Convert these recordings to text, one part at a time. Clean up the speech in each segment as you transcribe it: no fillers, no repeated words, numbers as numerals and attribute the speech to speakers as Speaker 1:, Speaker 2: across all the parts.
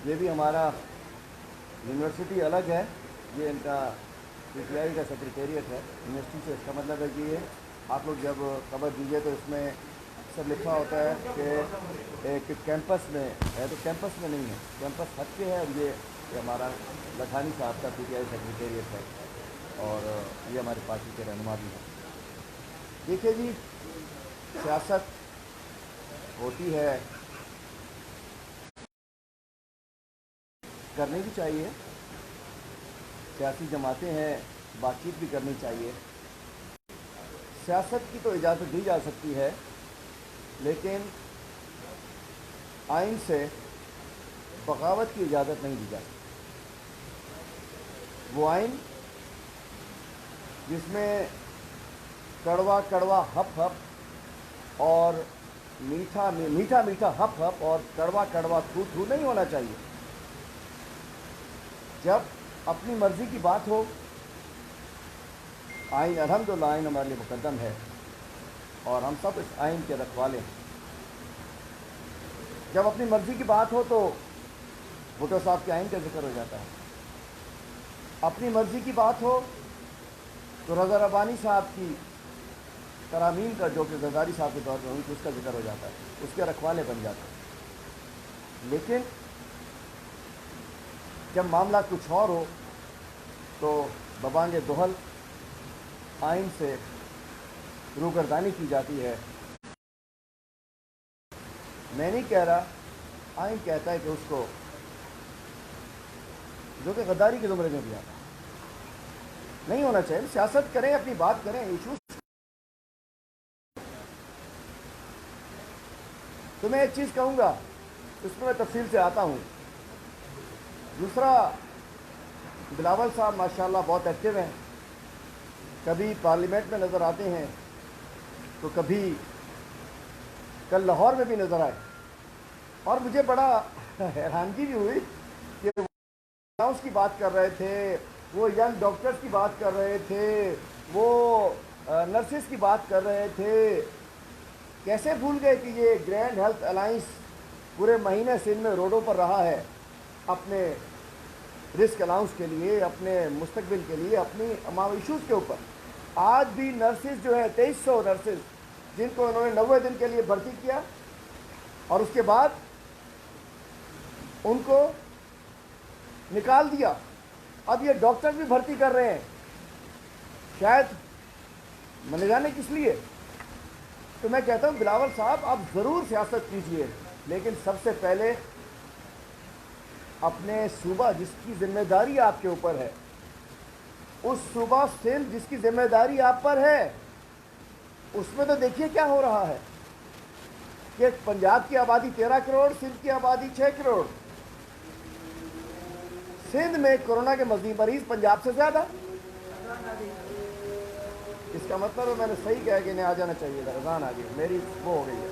Speaker 1: یہ بھی ہمارا یونیورسٹی الگ ہے، یہ ان کا پی ٹی آئی کا سیکریٹریٹ ہے یونیورسٹی سے۔ اس کا مطلب ہے کہ یہ آپ لوگ جب خبر دیجیے تو اس میں سب لکھا ہوتا ہے کہ ایک کیمپس میں ہے، تو کیمپس میں نہیں ہے، کیمپس ہٹ کے ہے۔ اور یہ ہمارا لکھانی صاحب کا پی ٹی آئی سیکریٹریٹ ہے، اور یہ ہماری پارٹی کے رہنما بھی ہیں۔ دیکھیے جی، سیاست ہوتی ہے، کرنی بھی چاہیے، سیاسی جماعتیں ہیں، بات چیت بھی کرنی چاہیے۔ سیاست کی تو اجازت دی جا سکتی ہے، لیکن آئین سے بغاوت کی اجازت نہیں دی جا سکتی۔ وہ آئین جس میں کڑوا کڑوا ہپ ہپ اور میٹھا میٹھا میٹھا ہپ ہپ اور کڑوا کڑوا تھو تھو نہیں ہونا چاہیے۔ جب اپنی مرضی کی بات ہو، آئین الحمدللہ آئین ہمارے لیے مقدم ہے، اور ہم سب اس آئین کے رکھوالے ہیں۔ جب اپنی مرضی کی بات ہو تو بھٹو صاحب کے آئین کا ذکر ہو جاتا ہے۔ اپنی مرضی کی بات ہو تو رضا ربانی صاحب کی ترامیم کا، جو کہ زرداری صاحب کے دور میں ہوئی تھی، اس کا ذکر ہو جاتا ہے، اس کے رکھوالے بن جاتے ہیں۔ لیکن جب معاملہ کچھ اور ہو تو ببانگ دہل آئین سے روگردانی کی جاتی ہے۔ میں نہیں کہہ رہا، آئین کہتا ہے کہ اس کو، جو کہ غداری کے زمرے میں بھی آتا ہے، نہیں ہونا چاہیے۔ سیاست کریں، اپنی بات کریں، ایشوز۔ تو میں ایک چیز کہوں گا، اس میں تفصیل سے آتا ہوں۔ دوسرا، بلاول صاحب ماشاءاللہ بہت ایکٹیو ہیں، کبھی پارلیمنٹ میں نظر آتے ہیں تو کبھی کل لاہور میں بھی نظر آئے، اور مجھے بڑا حیرانگی بھی ہوئی کہ وہ کی بات کر رہے تھے، وہ ینگ ڈاکٹرز کی بات کر رہے تھے، وہ نرسز کی بات کر رہے تھے۔ کیسے بھول گئے کہ یہ گرینڈ ہیلتھ الائنس پورے مہینے سندھ میں روڈوں پر رہا ہے، اپنے رسک الاؤنس کے لیے، اپنے مستقبل کے لیے، اپنی تمام ایشوز کے اوپر۔ آج بھی نرسز جو ہیں، 2300 نرسز جن کو انہوں نے 90 دن کے لیے بھرتی کیا، اور اس کے بعد ان کو نکال دیا، اب یہ ڈاکٹر بھی بھرتی کر رہے ہیں، شاید میں جانے کس لیے۔ تو میں کہتا ہوں بلاول صاحب، آپ ضرور سیاست کیجئے، لیکن سب سے پہلے اپنے صوبہ جس کی ذمہ داری آپ کے اوپر ہے، اس صوبہ سندھ جس کی ذمہ داری آپ پر ہے، اس میں تو دیکھیے کیا ہو رہا ہے کہ پنجاب کی آبادی 13 کروڑ، سندھ کی آبادی 6 کروڑ۔ سندھ میں کورونا کے مریض پنجاب سے زیادہ۔ اس کا مطلب ہے، میں نے صحیح کہا کہ انہیں آ جانا چاہیے تھا، رضان آ گئی، میری وہ ہو گئی ہے۔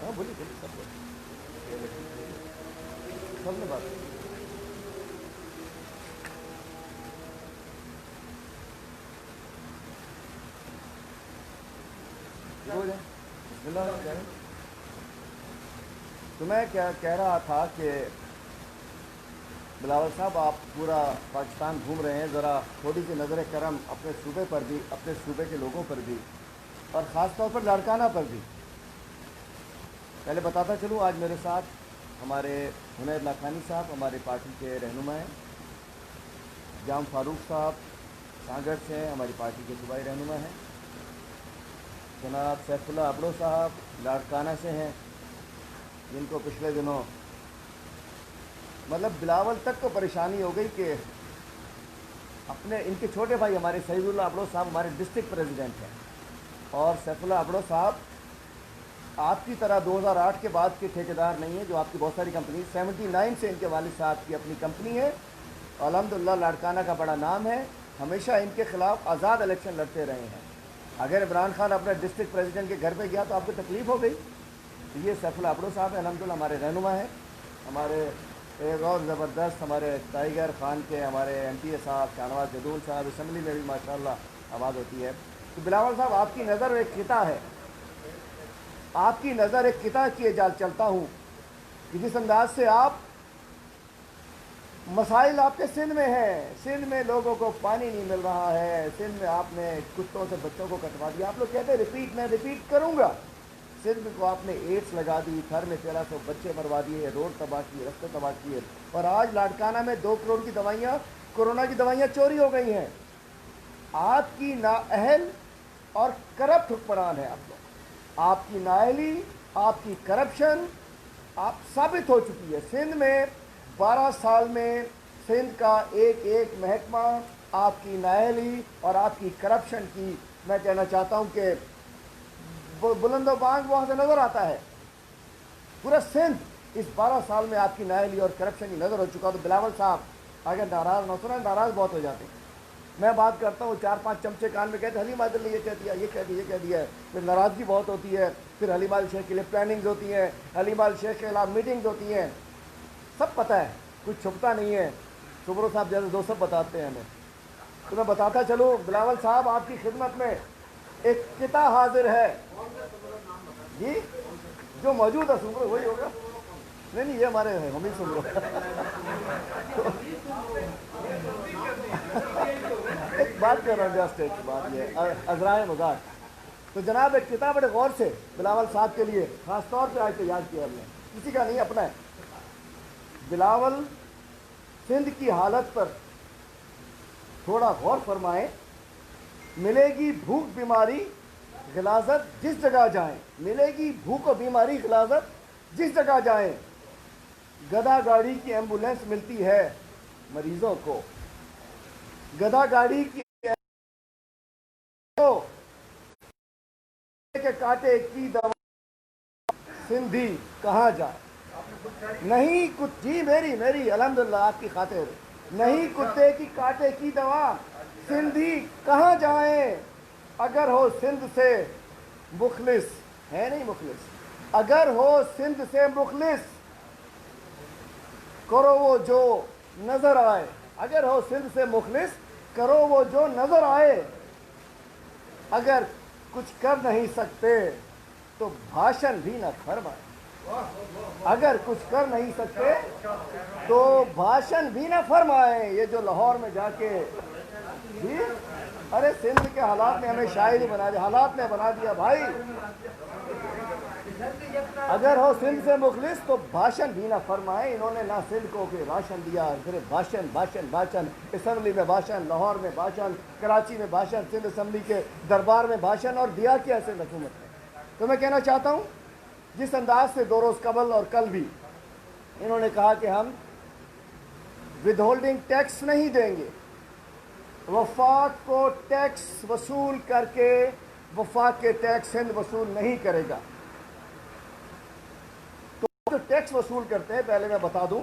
Speaker 1: ہاں بولیے سب نے بات۔ تو میں کیا کہہ رہا تھا کہ بلاول صاحب آپ پورا پاکستان گھوم رہے ہیں، ذرا تھوڑی سی نظر کرم اپنے صوبے پر بھی، اپنے صوبے کے لوگوں پر بھی، اور خاص طور پر لاڑکانہ پر بھی۔ پہلے بتاتا چلوں، آج میرے ساتھ ہمارے حنید لاکھانی صاحب ہماری پارٹی کے رہنما ہیں، جام فاروق صاحب سانگڑ سے ہیں، ہماری پارٹی کے صوبائی رہنما ہیں، جناب سیف اللہ ابڑو صاحب لاڑکانہ سے ہیں، جن کو پچھلے دنوں مطلب بلاول تک کو پریشانی ہو گئی کہ اپنے ان کے چھوٹے بھائی ہمارے سعید اللہ ابڑو صاحب ہمارے ڈسٹرکٹ پریزیڈنٹ ہیں، اور سیف اللہ ابڑو صاحب آپ کی طرح 2008 کے بعد کے ٹھیکیدار نہیں ہیں، جو آپ کی بہت ساری کمپنی 79 سے ان کے والد صاحب کی اپنی کمپنی ہے، الحمدللہ لاڑکانہ کا بڑا نام ہے، ہمیشہ ان کے خلاف آزاد الیکشن لڑتے رہے ہیں۔ اگر عمران خان اپنے ڈسٹرکٹ پریزیڈنٹ کے گھر پہ گیا تو آپ کو تکلیف ہو گئی۔ یہ سیف اللہ ابڑو صاحب الحمدللہ ہمارے رہنما ہیں، ہمارے ایک اور زبردست ہمارے ٹائیگر خان کے ہمارے ایم پی اے صاحب شاہنواز جدول صاحب اسمبلی میں بھی ماشاءاللہ آواز ہوتی ہے۔ تو بلاول صاحب آپ کی نظر ایک خطہ ہے، آپ کی نظر ایک خطہ کیے جال چلتا ہوں کہ جس انداز سے آپ مسائل آپ کے سندھ میں ہیں، سندھ میں لوگوں کو پانی نہیں مل رہا ہے، سندھ میں آپ نے کتوں سے بچوں کو کٹوا دیا، آپ لوگ کہتے ہیں ریپیٹ، میں ریپیٹ کروں گا، سندھ کو آپ نے ایڈس لگا دی، گھر میں 1300 بچے مروا دیے، روڈ تباہ کیے، رستے تباہ کیے، اور آج لاڑکانہ میں 2 کروڑ کی دوائیاں، کورونا کی دوائیاں چوری ہو گئی ہیں۔ آپ کی نااہل اور کرپٹ حکمران ہے آپ لوگ، آپ کی نااہلی، آپ کی کرپشن آپ ثابت ہو چکی ہے۔ سندھ میں 12 سال میں سندھ کا ایک ایک محکمہ آپ کی نااہلی اور آپ کی کرپشن کی، میں کہنا چاہتا ہوں کہ بلند و بانگ وہاں سے نظر آتا ہے۔ پورا سندھ اس 12 سال میں آپ کی نااہلی اور کرپشن کی نظر ہو چکا۔ تو بلاول صاحب اگر ناراض نہ سنیں، ناراض بہت ہو جاتے ہیں، میں بات کرتا ہوں 4-5 چمچے کان میں کہتے ہیں حلیم عادل نے یہ کہہ دیا، یہ کہہ دیا، یہ کہہ دیا ہے، پھر ناراضگی بہت ہوتی ہے، پھر حلیم عادل شیخ کے لیے پلاننگز ہوتی ہیں، حلیم عادل شیخ کے خلاف میٹنگز ہوتی ہیں، سب پتہ ہے، کچھ چھپتا نہیں ہے، سبرو صاحب جیسے دوست سب بتاتے ہیں ہمیں۔ تو میں بتاتا چلوں بلاول صاحب آپ کی خدمت میں ایک خطہ حاضر ہے جی، جو موجود ہے سبرو وہی ہوگا، نہیں یہ ہمارے ہیں، ہم ہی سبرو ایک بات کر رہا ہوں، جسٹ ایک بات یہ عذرائے مذاق۔ تو جناب ایک کتاب بڑے غور سے بلاول صاحب کے لیے خاص طور پہ آج تیار کیا ہم نے، کسی کا نہیں اپنا ہے۔ بلاول سندھ کی حالت پر تھوڑا غور فرمائیں، ملے گی بھوک بیماری غلاظت جس جگہ جائیں، ملے گی بھوک و بیماری غلاظت جس جگہ جائیں، گدا گاڑی کی ایمبولینس ملتی ہے مریضوں کو، گدا گاڑی کی کے کاٹے کی دوا سندھی کہاں جائے، نہیں جی میری الحمدللہ آپ کی خاطر، نہیں کتے کی کاٹے کی دوا سندھی کہاں جائیں، اگر ہو سندھ سے مخلص، ہے نہیں مخلص، اگر ہو سندھ سے مخلص کرو وہ جو نظر آئے، اگر ہو سندھ سے مخلص کرو وہ جو نظر آئے، اگر کچھ کر نہیں سکتے تو بھاشن بھی نہ فرمائے، اگر کچھ کر نہیں سکتے تو بھاشن بھی نہ فرمائے۔ یہ جو لاہور میں جا کے جی، ارے سندھ کے حالات نے ہمیں شاعر ہی بنا دیا، حالات نے بنا دیا بھائی، اگر ہو سندھ سے مخلص تو بھاشن بھی نہ فرمائے۔ انہوں نے نہ سندھ کو کہ راشن دیا، صرف بھاشن بھاشن بھاشن، اسمبلی میں بھاشن، لاہور میں بھاشن، کراچی میں بھاشن، سندھ اسمبلی کے دربار میں بھاشن، اور دیا کیا سندھ حکومت نے۔ تو میں کہنا چاہتا ہوں جس انداز سے 2 روز قبل اور کل بھی انہوں نے کہا کہ ہم ود ہولڈنگ ٹیکس نہیں دیں گے، وفاق کو ٹیکس وصول کر کے وفاق کے ٹیکس سندھ وصول نہیں کرے گا، تو جو ٹیکس وصول کرتے ہیں پہلے میں بتا دوں،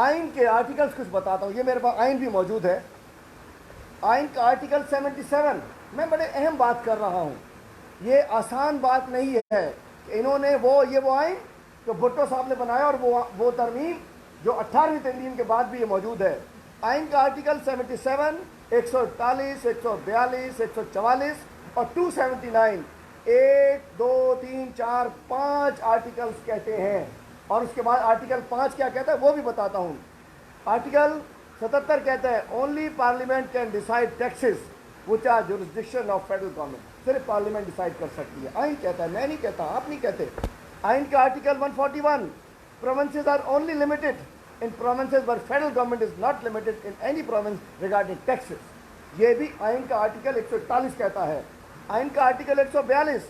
Speaker 1: آئین کے آرٹیکلز کچھ بتاتا ہوں، یہ میرے پاس آئین بھی موجود ہے، آئین کا آرٹیکل 77، میں بڑے اہم بات کر رہا ہوں، یہ آسان بات نہیں ہے کہ انہوں نے وہ آئین جو بھٹو صاحب نے بنایا اور وہ ترمیم جو 18ویں ترمیم کے بعد بھی یہ موجود ہے۔ آئین کا آرٹیکل 77، 148، 142، 144 और 279 1 2 3 4 5 आर्टिकल्स कहते हैं। और उसके बाद आर्टिकल 5 क्या कहता है वो भी बताता हूँ। आर्टिकल 77 कहता है only parliament can decide taxes which are jurisdiction of federal government. सिर्फ पार्लियामेंट डिसाइड कर सकती है। आइन कहता है, मैं नहीं कहता, आप नहीं कहते। आइन का article 141 provinces are only limited in provinces but federal government is not limited in any province regarding taxes. ये भी आइन का आर्टिकल 141 कहता है। आइन का article 142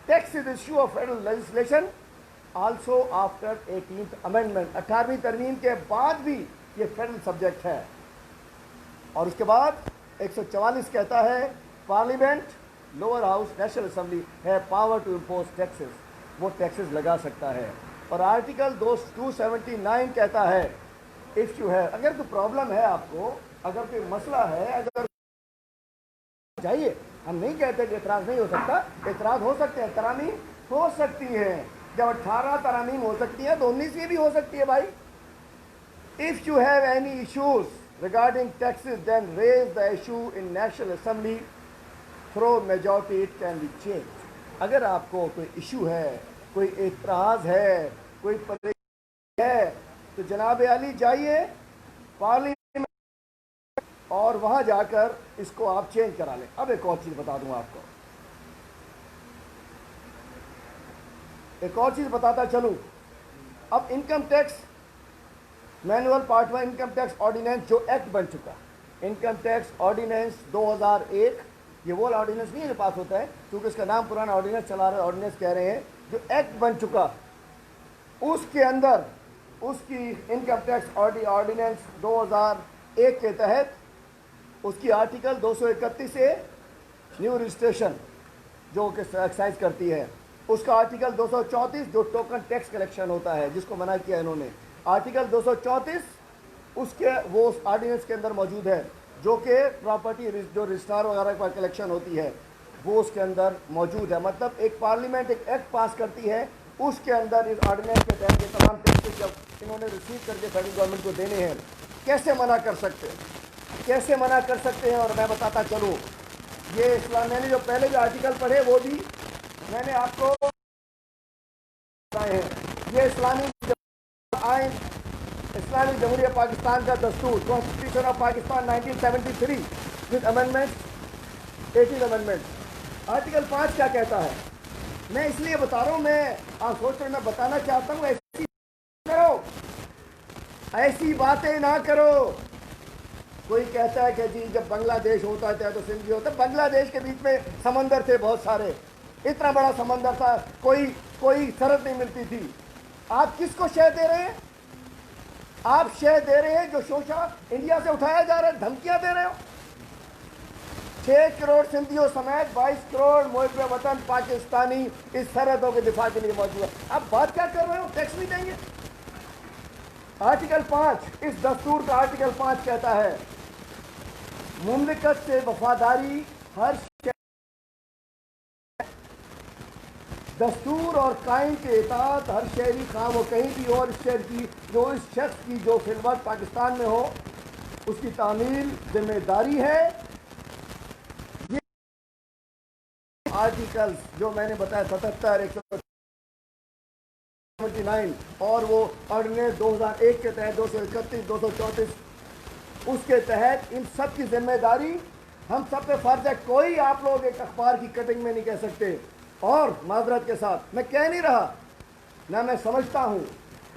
Speaker 1: tax is issue of federal legislation also after 18th amendment. 18वीं तरमीम के बाद भी ये फेडरल सब्जेक्ट है। और उसके बाद 144 कहता है parliament lower house national assembly है पावर टू इम्पोज टैक्सेस, वो टैक्सेस लगा सकता है। और आर्टिकल 279 कहता है इफ यू है, अगर कोई प्रॉब्लम है आपको, अगर कोई मसला है, अगर चाहिए, हम नहीं कहते कि एतराज़ नहीं हो सकता, एतराज़ हो सकते हैं, तरामीम हो सकती है। जब 18 तरामीम हो सकती है तो 19 भी हो सकती है भाई। If you have any issues regarding taxes then raise the issue in National Assembly through majority it can be changed। अगर आपको कोई इशू है, कोई एतराज़ है, कोई परेशानी है तो जनाब अली जाइए पार्लियामेंट और वहाँ जाकर इसको आप चेंज करा लें। अब एक और चीज़ बता दूँ आपको, एक और चीज़ बताता चलूँ। अब income tax manual part 1 income tax ordinance जो एक्ट बन चुका, इनकम टैक्स ऑर्डिनेंस 2001, ये वो ऑर्डिनेंस नहीं है जो पास होता है, क्योंकि इसका नाम पुराना ऑर्डिनेंस चला रहे, ऑर्डिनेंस कह रहे हैं, जो एक्ट बन चुका उसके अंदर उसकी इनकम टैक्स ऑर्डिनेंस 2001 के तहत उसकी आर्टिकल 231 से न्यू रजिस्ट्रेशन जो कि एक्साइज करती है, उसका आर्टिकल 234 जो टोकन टैक्स कलेक्शन होता है जिसको मना किया इन्होंने, आर्टिकल 234 उसके वो उस ऑर्डिनेंस के अंदर मौजूद है, जो कि प्रॉपर्टी जो रजिस्ट्रार वगैरह पर कलेक्शन होती है वो उसके अंदर मौजूद है। मतलब एक पार्लियामेंट एक एक्ट पास करती है, उसके अंदर इस ऑर्डिनेंस के तहत ये तमाम टैक्सेस जब इन्होंने रिसीव करके फेडरल गवर्नमेंट को देने हैं, कैसे मना कर सकते हैं, कैसे मना कर सकते हैं। और मैं बताता चलूँ, ये इस्लाम, मैंने जो पहले जो आर्टिकल पढ़े वो भी मैंने आपको बताए हैं। ये इस्लामी आइन, इस्लामी जमहूरिया पाकिस्तान का दस्तूर, constitution of Pakistan 1973 with amendment 18 amendment. Article 5 क्या कहता है, मैं इसलिए बता रहा हूँ, मैं आप सोच रहे मैं बताना चाहता हूँ, ऐसी करो, ऐसी बातें ना करो। कोई कहता है कि जी जब बांग्लादेश होता था तो सिंध भी होता, बांग्लादेश के बीच में समंदर थे बहुत सारे, इतना बड़ा समंदर था, कोई सरहद नहीं मिलती थी। आप किसको शह दे रहे हैं, आप शह दे रहे हैं जो शोषा इंडिया से उठाया जा रहा है, धमकियां दे रहे हो। 6 करोड़ सिंधियों समेत 22 करोड़ मुहिब वतन पाकिस्तानी इस सरहदों के दिफा के लिए मौजूद है। आप बात क्या कर रहे हो, टैक्स नहीं देंगे। आर्टिकल 5 इस दस्तूर का आर्टिकल 5 कहता है मुमलिकत से वफादारी हर दस्तूर और कायम के इताअत हर शहरी खाम हो कहीं भी और इस शहर की जो इस शख्स की जो फिलवक्त पाकिस्तान में हो उसकी तामील जिम्मेदारी है। ये आर्टिकल्स जो मैंने बताया 77 179 और वो ऑर्डिनेंस 2001 के तहत 231 234 उसके तहत इन सब की जिम्मेदारी हम सब पे फर्ज है। कोई आप लोग एक अखबार की कटिंग में नहीं कह सकते। और माजरत के साथ मैं कह नहीं रहा ना, मैं समझता हूँ,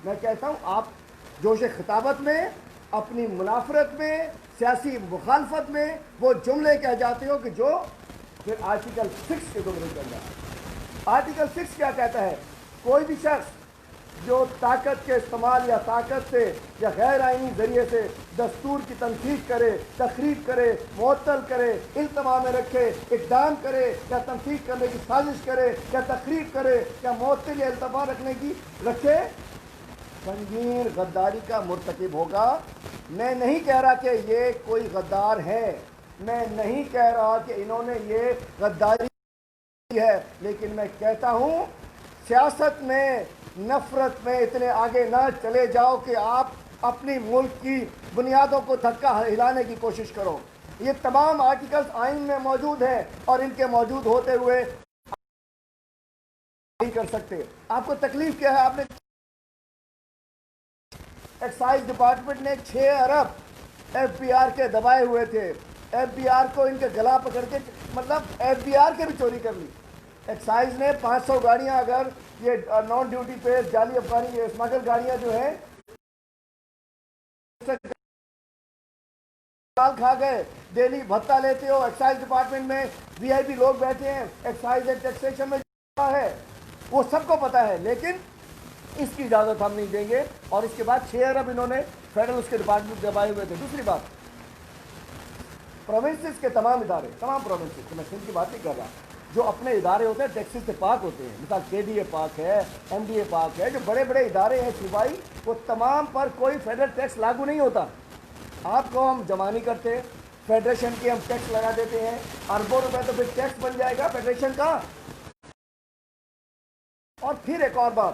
Speaker 1: मैं कहता हूँ आप जोश खिताबत में, अपनी मुनाफरत में, सियासी मुखालफत में वो जुमले कह जाते हो कि जो फिर आर्टिकल 6 के जुमले चल रहा है। आर्टिकल 6 क्या कहता है, कोई भी शख्स जो ताकत के इस्तेमाल या ताकत से या गैर आइनी जरिए से दस्तूर की तनकीद करे, तखरीब करे, मुअत्तल करे, इल्तमा में रखे, इक़दाम करे या तनकीद करने की साजिश करे या तखरीब करे या मुअत्तल या इल्तमा रखने की रखे, संगीन गद्दारी का मुर्तकिब होगा। मैं नहीं कह रहा कि ये कोई गद्दार है, मैं नहीं कह रहा कि इन्होंने ये गद्दारी की है, लेकिन मैं कहता हूँ सियासत में नफरत में इतने आगे ना चले जाओ कि आप अपनी मुल्क की بنیادوں کو دھکا ہلانے کی کوشش کرو. یہ تمام آرٹیکلز آئین میں موجود ہیں اور ان کے موجود ہوتے ہوئے نہیں کر سکتے. آپ کو تکلیف کیا ہے؟ آپ نے ایکسائز ڈپارٹمنٹ نے 6 ارب ایف بی آر کے دبائے ہوئے تھے. ایف بی آر کو ان کے گلا پکڑ کے مطلب ایف بی آر کے بھی چوری کر لی. ایکسائز نے 500 گاڑیاں اگر یہ نان ڈیوٹی پہ جعلی افغانی اسمگل گاڑیاں جو ہیں کھا گئے. ڈیلی بھتہ لیتے ہو. ایکسائز ڈپارٹمنٹ میں وی آئی پی لوگ بیٹھے ہیں. ایکسائز اینڈ ٹیکسیشن میں ہے وہ سب کو پتا ہے, لیکن اس کی اجازت ہم نہیں دیں گے. اور اس کے بعد 6 ارب انہوں نے فیڈرل اس کے ڈپارٹمنٹ دبائے ہوئے تھے. دوسری بات, پروونسز کے تمام ادارے, تمام پروونسز, میں سندھ کی بات نہیں کر رہا, جو اپنے ادارے ہوتے ہیں ٹیکسز سے پاک ہوتے ہیں, مثال کے ڈی اے پاک ہے, ایم ڈی اے پاک ہے, جو بڑے بڑے ادارے ہیں صوبائی, وہ تمام پر کوئی فیڈرل ٹیکس لاگو نہیں ہوتا. آپ کو ہم جمع نہیں کرتے, فیڈریشن کی ہم ٹیکس لگا دیتے ہیں, اربوں روپے تو پھر ٹیکس بن جائے گا فیڈریشن کا. اور پھر ایک اور بات,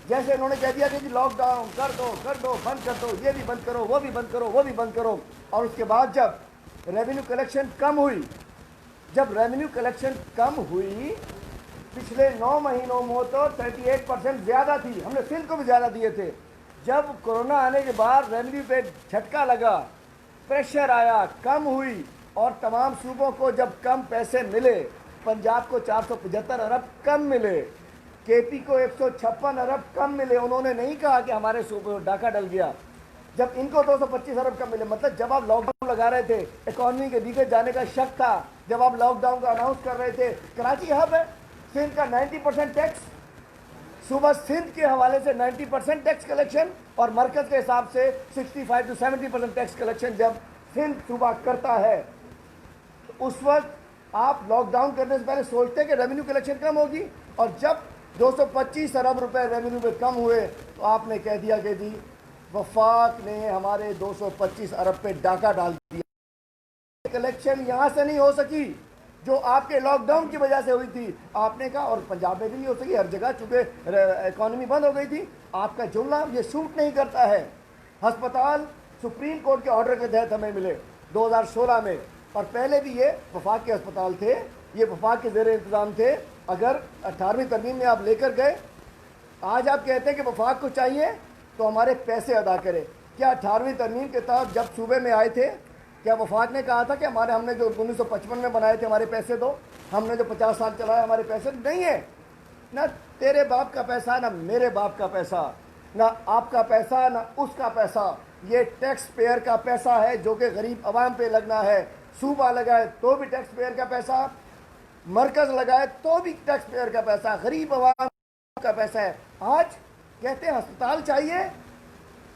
Speaker 1: جیسے انہوں نے کہہ دیا کہ لاک ڈاؤن کر دو, بند کر دو, یہ بھی بند کرو, وہ بھی بند کرو, وہ بھی بند کرو. اور اس کے بعد جب ریونیو کلیکشن کم ہوئی, پچھلے 9 مہینوں میں تو 38% زیادہ تھی, ہم نے سندھ کو بھی زیادہ دیے تھے. جب کورونا آنے کے بعد ریونیو پہ جھٹکا لگا, پریشر آیا, کم ہوئی, اور تمام صوبوں کو جب کم پیسے ملے, پنجاب کو 475 ارب کم ملے, کے پی کو 156 ارب کم ملے. انہوں نے نہیں کہا کہ ہمارے صوبے ڈاکہ ڈل گیا. جب ان کو 225 ارب کم ملے, مطلب جب آپ لاک ڈاؤن لگا رہے تھے, اکانومی کے دیگر جانے کا شک تھا, جب آپ لاک ڈاؤن کا اناؤنس کر رہے تھے, کراچی ہب ہے, سندھ کا 90% ٹیکس, صوبہ سندھ کے حوالے سے 90% ٹیکس کلیکشن, اور مرکز کے حساب سے 65 to 70% ٹیکس کلیکشن جب سندھ صوبہ کرتا ہے, تو اس وقت آپ لاک ڈاؤن کرنے سے پہلے سوچتے کہ ریونیو کلیکشن کم ہوگی. اور جب 225 ارب روپے ریونیو پہ کم ہوئے, تو آپ نے کہہ دیا کہ جی وفاق نے ہمارے 225 ارب پہ ڈاکہ ڈال دیا. کلیکشن یہاں سے نہیں ہو سکی جو آپ کے لاک ڈاؤن کی وجہ سے ہوئی تھی. آپ نے کہا, اور پنجاب میں بھی نہیں ہو سکی, ہر جگہ چونکہ اکانومی بند ہو گئی تھی. آپ کا جملہ یہ سوٹ نہیں کرتا ہے. ہسپتال سپریم کورٹ کے آرڈر کے تحت ہمیں ملے 2016 میں, اور پہلے بھی یہ وفاق کے ہسپتال تھے, یہ وفاق کے زیر انتظام تھے. اگر 18ویں ترمیم میں آپ لے کر گئے, آج آپ کہتے ہیں کہ وفاق کو چاہیے تو ہمارے پیسے ادا کرے. کیا 18ویں ترمیم کے تحت جب صوبے میں آئے تھے, کیا وفاق نے کہا تھا کہ ہم نے جو 1955 میں بنائے تھے ہمارے پیسے دو, ہم نے جو 50 سال چلایا ہمارے پیسے نہیں ہے؟ نہ تیرے باپ کا پیسہ, نہ میرے باپ کا پیسہ, نہ آپ کا پیسہ, نہ اس کا پیسہ. یہ ٹیکس پیئر کا پیسہ ہے جو کہ غریب عوام پہ لگنا ہے. صوبہ لگائے تو بھی ٹیکس پیئر کا پیسہ, مرکز لگائے تو بھی ٹیکس پیئر کا پیسہ, غریب عوام کا پیسہ ہے. آج کہتے ہیں ہسپتال چاہیے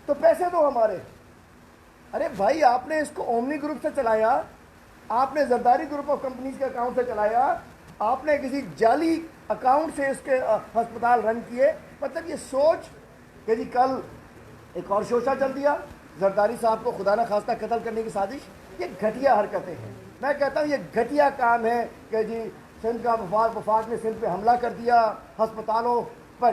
Speaker 1: تو پیسے دو ہمارے. ارے بھائی, آپ نے اس کو اومنی گروپ سے چلایا, آپ نے زرداری گروپ آف کمپنیز کے اکاؤنٹ سے چلایا, آپ نے کسی جعلی اکاؤنٹ سے اس کے ہسپتال رن کیے. مطلب یہ سوچ کہ جی کل ایک اور شوشہ چل دیا, زرداری صاحب کو خدا نہ خواستہ قتل کرنے کی سازش. یہ گھٹیا حرکتیں ہیں. میں کہتا ہوں یہ گھٹیا کام ہے کہ جی سندھ کا وفاق نے سندھ پہ حملہ کر دیا, ہسپتالوں پر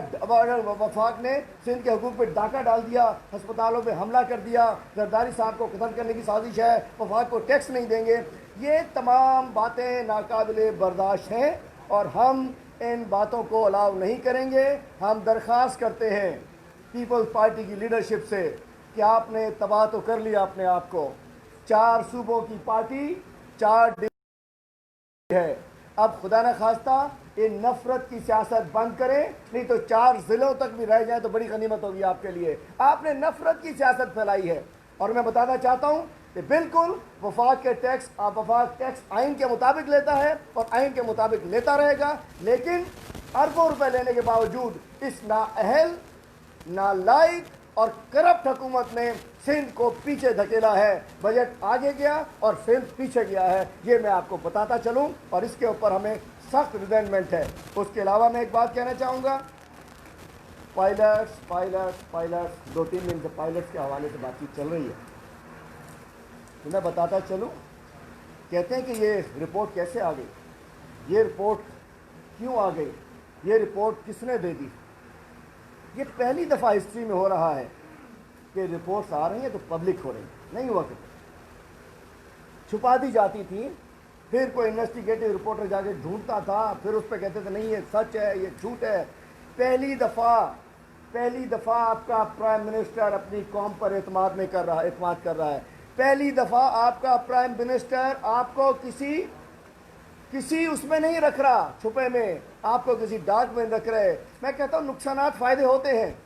Speaker 1: وفاق نے سندھ کے حقوق پہ ڈاکہ ڈال دیا, ہسپتالوں پہ حملہ کر دیا, زرداری صاحب کو قتل کرنے کی سازش ہے, وفاق کو ٹیکس نہیں دیں گے. یہ تمام باتیں ناقابل برداشت ہیں, اور ہم ان باتوں کو الاؤ نہیں کریں گے. ہم درخواست کرتے ہیں پیپلز پارٹی کی لیڈرشپ سے کہ آپ نے تباہ تو کر لیا اپنے آپ کو. 4 صوبوں کی پارٹی, 4 ہے. اب خدا نہ خواستہ یہ نفرت کی سیاست بند کریں, نہیں تو 4 ضلعوں تک بھی رہ جائیں تو بڑی غنیمت ہوگی آپ کے لیے. آپ نے نفرت کی سیاست پھیلائی ہے, اور میں بتانا چاہتا ہوں کہ بالکل وفاق کے ٹیکس, وفاق ٹیکس آئین کے مطابق لیتا ہے اور آئین کے مطابق لیتا رہے گا, لیکن اربوں روپے لینے کے باوجود اس نااہل, نالائق اور کرپٹ حکومت نے سندھ کو پیچھے دھکیلا ہے. بجٹ آگے گیا اور سندھ پیچھے گیا ہے, یہ میں آپ کو بتاتا چلوں, اور اس کے اوپر ہمیں سخت ریزینٹمنٹ ہے. اس کے علاوہ میں ایک بات کہنا چاہوں گا, پائلٹس 2-3 دن سے پائلٹس کے حوالے سے بات چیت چل رہی ہے, تو میں بتاتا چلوں. کہتے ہیں کہ یہ رپورٹ کیسے آ گئی, یہ رپورٹ کیوں آ گئی, یہ رپورٹ کس نے دے دی. یہ پہلی دفعہ ہسٹری میں ہو رہا ہے کہ رپورٹس آ رہی ہیں تو پبلک ہو رہی ہیں. नहीं हुआ करती, छुपा दी जाती थी। फिर कोई इन्वेस्टिगेटिव रिपोर्टर जाके ढूंढता था, फिर उस पर कहते थे नहीं ये सच है, ये झूठ है। पहली दफ़ा आपका प्राइम मिनिस्टर अपनी कौम पर एतमाद कर रहा है। पहली दफ़ा आपका प्राइम मिनिस्टर आपको किसी उसमें नहीं रख रहा, छुपे में, आपको किसी डार्क में रख रहे। मैं कहता हूँ नुकसानात फ़ायदे होते हैं,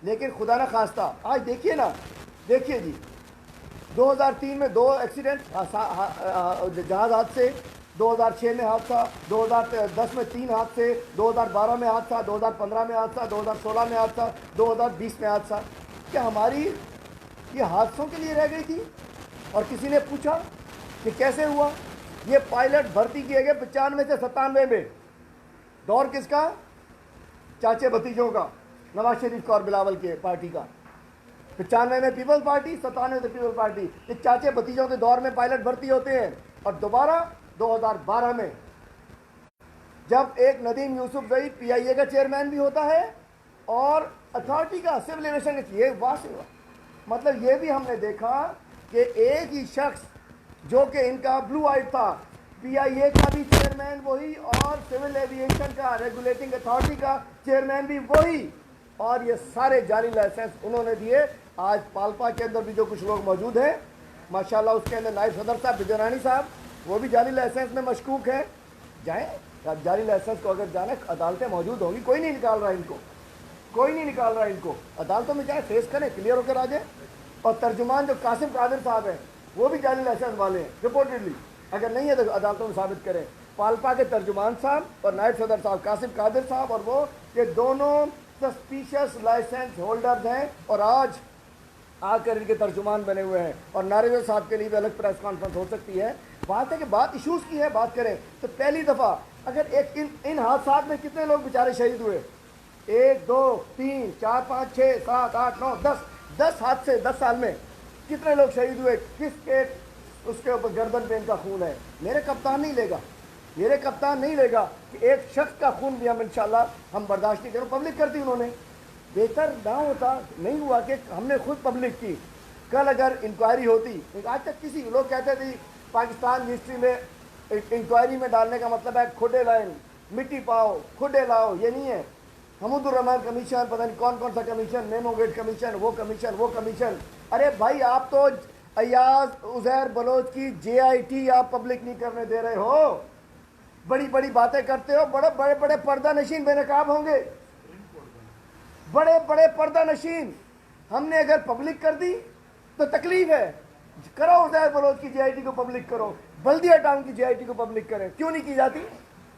Speaker 1: लेकिन खुदा न खास्ता आज देखिए ना, देखिए जी 2003 में 2 एक्सीडेंट, जहाज़ हादसे, 2006 में हादसा, 2010 में 3 हादसे, 2012 में हादसा, 2015 में हादसा, 2016 में हादसा, 2020 में हादसा। क्या हमारी ये हादसों के लिए रह गई थी? और किसी ने पूछा कि कैसे हुआ? ये पायलट भर्ती किए गए 95 से 97 में। दौर किसका? चाचे भतीजों का, नवाज शरीफ का और बिलावल के पार्टी का। 95 में पीपल्स पार्टी, 97 में पीपल्स पार्टी। ये चाचे भतीजों के दौर में पायलट भर्ती होते हैं। और दोबारा 2012 में जब एक नदीम यूसुफ जई PIA का चेयरमैन भी होता है और अथॉरिटी का सिविल एविएशन का, ये वाह, मतलब ये भी हमने देखा कि एक ही शख्स जो कि इनका ब्लू आइट था, PIA का भी चेयरमैन वही और सिविल एविएशन का रेगुलेटिंग अथॉरिटी का चेयरमैन भी वही, और ये सारे जाली लाइसेंस उन्होंने दिए। आज पाल्पा के अंदर भी जो कुछ लोग मौजूद हैं माशाल्लाह, उसके अंदर नायब सदर साहब बिजरानी साहब, वो भी जाली लाइसेंस में मशकूक हैं। जाएँ, अब जाली लाइसेंस को अगर जाने, अदालतें मौजूद होंगी, कोई नहीं निकाल रहा इनको, अदालतों में जाए, फेस करें, क्लियर होकर आ जाए। और तर्जुमान जो कासिम कादिर साहब हैं, वो भी जाली लाइसेंस वाले हैं रिपोर्टेडली, अगर नहीं है तो अदालतों में साबित करें। पाल्पा के तर्जुमान साहब और नायब सदर साहब कासिम कादिर साहब और वो, ये दोनों सस्पिशियस लाइसेंस होल्डर्स हैं और आज आकर इनके तर्जुमान बने हुए हैं। और नारेजर साहब के लिए भी अलग प्रेस कॉन्फ्रेंस हो सकती है। बात है कि बात इशूज़ की है, बात करें तो पहली दफ़ा अगर एक इन हादसा में कितने लोग बेचारे शहीद हुए? 1 2 3 4 5 6 7 8 9 10 हादसे 10 साल में कितने लोग शहीद हुए? किसके उसके ऊपर गर्दन पे इनका खून है? मेरे कप्तान नहीं लेगा कि एक शख्स का खून भी हम इंशाल्लाह हम बर्दाश्त नहीं करें। पब्लिक करती उन्होंने, बेहतर ना होता, नहीं हुआ कि हमने खुद पब्लिक की। कल अगर इंक्वायरी होती, आज तक किसी लोग कहते थे पाकिस्तान हिस्ट्री में इंक्वायरी में डालने का मतलब है खुडे लाइन, मिट्टी पाओ, खुडे लाओ, ये नहीं है। हमूदुर रहमान कमीशन, पता नहीं कौन कौन सा कमीशन, मेमोगेट कमीशन, वो कमीशन। अरे भाई, आप तो अयाज उजैर बलोच की JIT आप पब्लिक नहीं करने दे रहे हो। बड़ी बड़ी बातें करते हो, बड़े पर्दा नशीन बेनकाब होंगे, बड़े पर्दा नशीन। हमने अगर पब्लिक कर दी तो तकलीफ है, करो उजैर बलोच की JIT को पब्लिक करो, बल्दिया टाउन की JIT को पब्लिक करें, क्यों नहीं की जाती?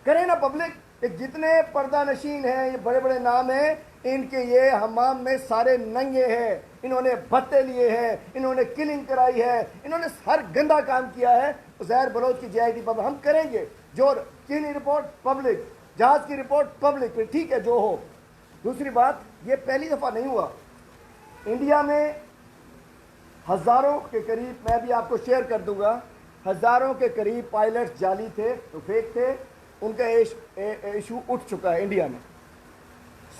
Speaker 1: करें ना पब्लिक। जितने पर्दा नशीन हैं, ये बड़े बड़े नाम हैं, इनके ये हमाम में सारे नंगे हैं, इन्होंने भत्ते लिए हैं, इन्होंने किलिंग कराई है, इन्होंने हर गंदा काम किया है। उजैर बलोच की JIT पब्लिक हम करेंगे, जो चीनी रिपोर्ट पब्लिक, जहाज की रिपोर्ट पब्लिक, फिर ठीक है जो हो। दूसरी बात, ये पहली दफ़ा नहीं हुआ इंडिया में। हज़ारों के करीब, मैं भी आपको शेयर कर दूंगा, हज़ारों के करीब पायलट्स जाली थे, तो फेक थे, उनका इशू उठ चुका है इंडिया में।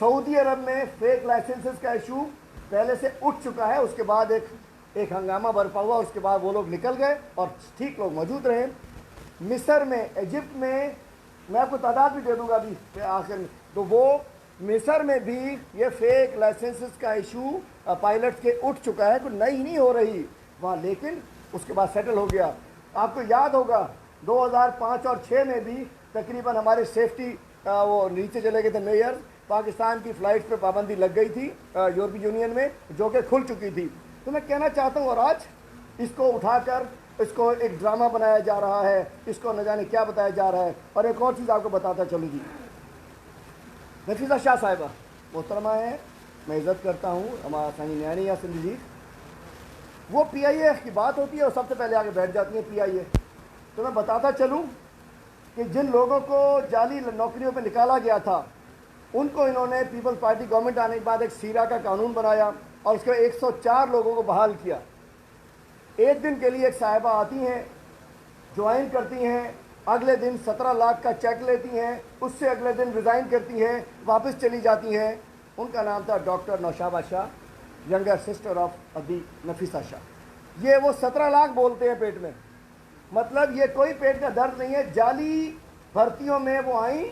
Speaker 1: सऊदी अरब में फेक लाइसेंसेस का इशू पहले से उठ चुका है। उसके बाद एक हंगामा बरपा हुआ, उसके बाद वो लोग निकल गए और ठीक लोग मौजूद रहे। मिस्र में, इजिप्ट में, मैं आपको तादाद भी दे दूंगा अभी आखिर में, तो वो मिस्र में भी ये फेक लाइसेंसेस का इशू पायलट के उठ चुका है। कोई नई नहीं हो रही वहाँ, लेकिन उसके बाद सेटल हो गया। आपको याद होगा 2005 और 6 में भी तकरीबन हमारे सेफ्टी वो नीचे चले गए थे मेयर, पाकिस्तान की फ़्लाइट पे पाबंदी लग गई थी यूरोपीय यूनियन में, जो कि खुल चुकी थी। तो मैं कहना चाहता हूँ, और आज इसको उठाकर इसको एक ड्रामा बनाया जा रहा है, इसको न जाने क्या बताया जा रहा है। और एक और चीज़ आपको बताता चलूँ जी, नफीसा शाह साहिबा मोहतरमा है, मैं इज़्ज़त करता हूँ, हमारा सानी न्यानी या सिंधी जी, वो PIA की बात होती है और सबसे पहले आगे बैठ जाती है PIA। तो मैं बताता चलूँ कि जिन लोगों को जाली नौकरियों पे निकाला गया था, उनको इन्होंने पीपल्स पार्टी गवर्नमेंट आने के बाद एक सीरा का कानून बनाया और उसके 104 लोगों को बहाल किया। एक दिन के लिए एक साहिबा आती हैं, ज्वाइन करती हैं, अगले दिन 17 लाख का चेक लेती हैं, उससे अगले दिन रिज़ाइन करती हैं, वापस चली जाती हैं। उनका नाम था doctor Naushaba Shah, younger sister of अदी नफीसा शाह। یہ وہ 17 لاکھ بولتے ہیں پیٹ میں، مطلب یہ کوئی پیٹ کا درد نہیں ہے. جعلی بھرتیوں میں وہ آئیں،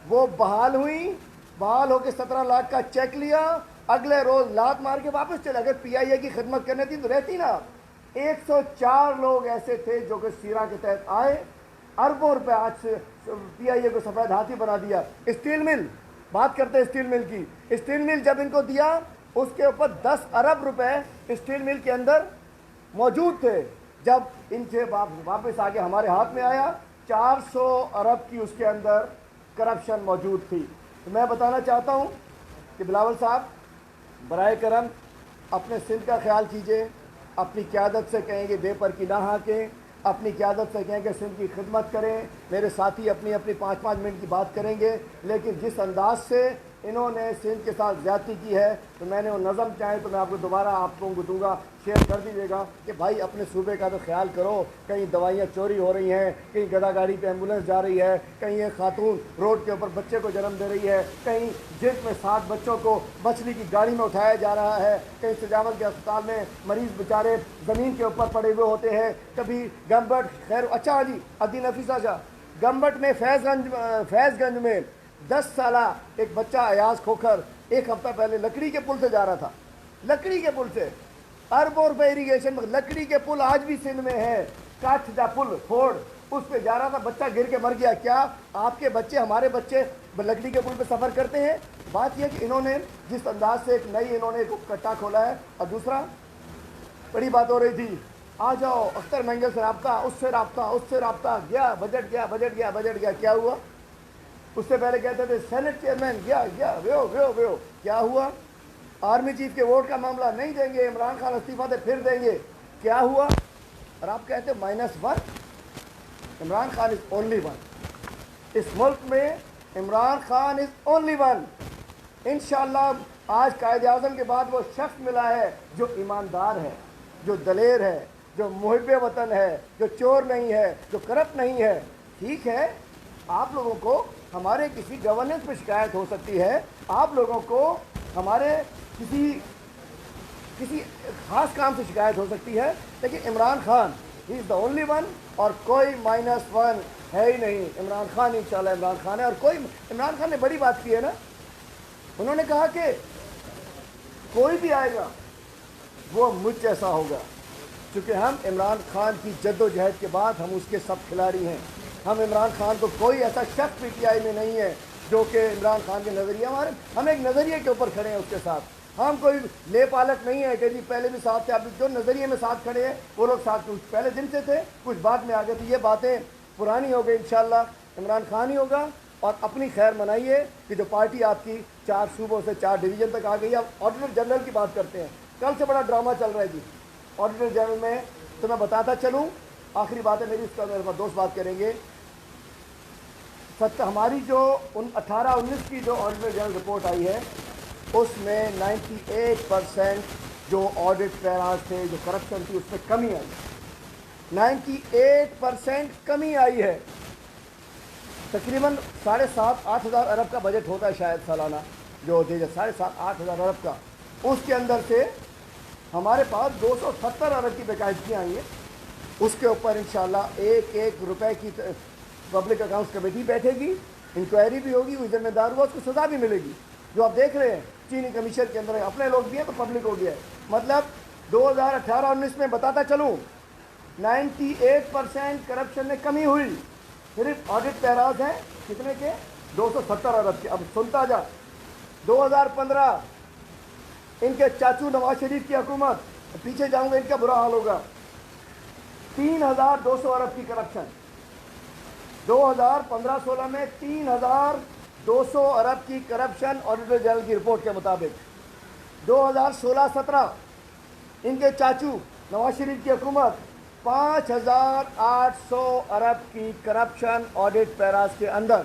Speaker 1: وہ بحال ہوئیں، بحال ہو کے 17 لاکھ کا چیک لیا، اگلے روز لات مار کے واپس چلے. اگر پی آئی اے کی خدمت کرنے تھی تو رہتی نا. 104 لوگ ایسے تھے جو کہ سیرا کے تحت آئے، اربوں روپے آج سے پی آئی اے کو سفید ہاتھی بنا دیا. اسٹیل مل، بات کرتے ہیں اسٹیل مل کی. اسٹیل مل جب ان کو دیا اس کے اوپر 10 ارب روپے اسٹیل مل کے اندر موجود تھے. جب ان سے واپس آگے ہمارے ہاتھ میں آیا 400 ارب کی اس کے اندر کرپشن موجود تھی. تو میں بتانا چاہتا ہوں کہ بلاول صاحب برائے کرم اپنے سندھ کا خیال کیجئے. اپنی قیادت سے کہیں گے بے پر کی نہ ہانکیں، اپنی قیادت سے کہیں کہ سندھ کی خدمت کریں. میرے ساتھی اپنی 5-5 منٹ کی بات کریں گے، لیکن جس انداز سے انہوں نے سندھ کے ساتھ زیادتی کی ہے تو میں نے وہ نظم چاہے تو میں آپ کو دوبارہ آپ کو دوں گا، شیئر کر دیجیے گا کہ بھائی اپنے صوبے کا تو خیال کرو. کہیں دوائیاں چوری ہو رہی ہیں، کہیں گدا گاڑی پہ ایمبولینس جا رہی ہے، کہیں ایک خاتون روڈ کے اوپر بچے کو جنم دے رہی ہے، کہیں جس میں 7 بچوں کو مچھلی کی گاڑی میں اٹھایا جا رہا ہے، کہیں سجاول کے اسپتال میں مریض بیچارے زمین کے اوپر پڑے ہوئے ہوتے ہیں. کبھی گمبٹ خیر اچھا جی عدی نفیسہ شاہ گمبٹ میں فیض گنج میں 10 سالہ ایک بچہ ایاز کھوکھر 1 ہفتہ پہلے لکڑی کے پل سے جا رہا تھا. لکڑی کے پل سے اربوں روپے اریگیشن، لکڑی کے پل آج بھی سندھ میں ہے. کاٹھ دا پل فورڈ اس پہ جا رہا تھا، بچہ گر کے مر گیا. کیا آپ کے بچے ہمارے بچے لکڑی کے پل پہ سفر کرتے ہیں؟ بات یہ کہ انہوں نے جس انداز سے ایک نئی انہوں نے ایک کٹا کھولا ہے. اور دوسرا بڑی بات ہو رہی تھی، آ جاؤ اختر مینگل سے رابطہ، اس سے رابطہ، اس سے رابطہ، گیا بجٹ گیا بجٹ گیا بجٹ گیا. کیا ہوا؟ اس سے پہلے کہتے تھے سینٹ چیئرمین گیا ویو کیا ہوا؟ آرمی چیف کے ووٹ کا معاملہ نہیں دیں گے، عمران خان استعفیٰ دے پھر دیں گے. کیا ہوا؟ اور آپ کہتے -1. Imran Khan is only one. اس ملک میں Imran Khan is only one. انشاءاللہ آج قائد اعظم کے بعد وہ شخص ملا ہے جو ایماندار ہے، جو دلیر ہے، جو محب وطن ہے، جو چور نہیں ہے، جو کرپٹ نہیں ہے. ٹھیک ہے، آپ لوگوں کو ہمارے کسی گورننس پہ شکایت ہو سکتی ہے، آپ لوگوں کو ہمارے کسی خاص کام سے شکایت ہو سکتی ہے، لیکن عمران خان ہی از دا اونلی ون، اور کوئی -1 ہے ہی نہیں. عمران خان انشاءاللہ عمران خان ہے. اور کوئی عمران خان نے بڑی بات کی ہے نا، انہوں نے کہا کہ کوئی بھی آئے گا وہ مجھ جیسا ہوگا. چونکہ ہم عمران خان کی جد و جہد کے بعد ہم اس کے سب کھلاڑی ہیں. ہم عمران خان کو کوئی ایسا شخص پی ٹی آئی میں نہیں ہے جو کہ عمران خان کے نظریے ہم ایک نظریے کے اوپر کھڑے ہیں اس کے ساتھ. ہم کوئی لے پالک نہیں ہے کہ جی پہلے بھی ساتھ تھے، اب جو نظریے میں ساتھ کھڑے ہیں وہ لوگ ساتھ کچھ پہلے دن سے تھے، کچھ بعد میں آ گئے. تو یہ باتیں پرانی ہو گئی. انشاءاللہ عمران خان ہی ہوگا. اور اپنی خیر منائیے کہ جو پارٹی آپ کی 4 صوبوں سے 4 ڈویژن تک آ گئی ہے. اب آڈیٹر جنرل کی بات کرتے ہیں. کل سے بڑا ڈرامہ چل رہا ہے جی آڈیٹر جنرل میں. تو میں بتاتا چلوں، آخری بات ہے میری، اس کا میرے دوست بات کریں گے. ہماری جو 18-19 کی جو آڈیٹر جنرل رپورٹ آئی ہے اس میں 98% جو آڈٹ پیراز تھے، جو کرپشن تھی، اس میں کمی آئی. 98% کمی آئی ہے. تقریباً 7.5-8 ہزار ارب کا بجٹ ہوتا ہے شاید سالانہ، جو 7.5-8 ہزار ارب کا. اس کے اندر سے ہمارے پاس 270 ارب کی باقاعدگیاں آئی ہیں. اس کے اوپر انشاءاللہ 1-1 روپے کی پبلک اکاؤنٹس کمیٹی بیٹھے گی، انکوائری بھی ہوگی، وہ ذمہ دار ہوا، اس کو سزا بھی ملے گی. جو آپ دیکھ رہے ہیں چینی کمیشن کے اندر اپنے لوگ بھی ہیں تو پبلک ہو گیا ہے. مطلب 2018-19 میں بتاتا چلوں 98% کرپشن میں کمی ہوئی. صرف آڈٹ پیراز ہیں کتنے کے؟ 270 ارب کے. اب سنتا جا 2015 ان کے چاچو نواز شریف کی حکومت، پیچھے جاؤں گا ان کا برا حال ہوگا، 3200 ارب کی کرپشن. 2015-16 میں 3200 ارب کی کرپشن آڈیٹر جنرل کی رپورٹ کے مطابق. 2016-17 ان کے چاچو نواز شریف کی حکومت 5800 ارب کی کرپشن آڈٹ پیراز کے اندر.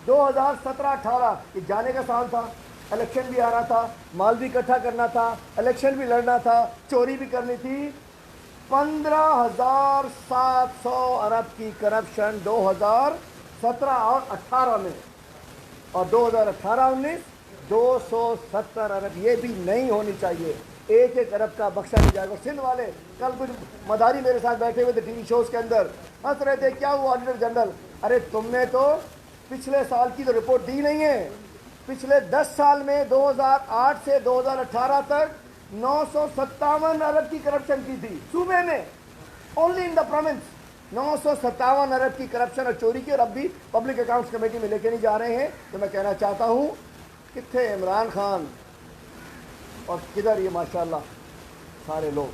Speaker 1: 2017-18 یہ جانے کا سال تھا، الیکشن بھی آ رہا تھا، مال بھی اکٹھا کرنا تھا، الیکشن بھی لڑنا تھا، چوری بھی کرنی تھی. 15,700 ارب کی کرپشن 2017 اور 18 میں. اور 2018-19 270 ارب. یہ بھی نہیں ہونی چاہیے. 1-1 अरब का बख्शा नहीं जाएगा। सिंध वाले कल कुछ मदारी मेरे साथ बैठे हुए थे टीवी शोज के अंदर, हंस रहे थे, क्या हुआ ऑडिटर जनरल? अरे तुमने तो पिछले साल की तो रिपोर्ट दी नहीं है। पिछले 10 साल में 2008 से 2018 तक 957 अरब की करप्शन की थी सूबे में, ओनली इन द प्रोविंस 957 अरब की करप्शन और चोरी की, और अब भी पब्लिक अकाउंट्स कमेटी में लेके नहीं जा रहे हैं। तो मैं कहना चाहता हूँ कितने इमरान खान और किधर ये माशाल्लाह सारे लोग।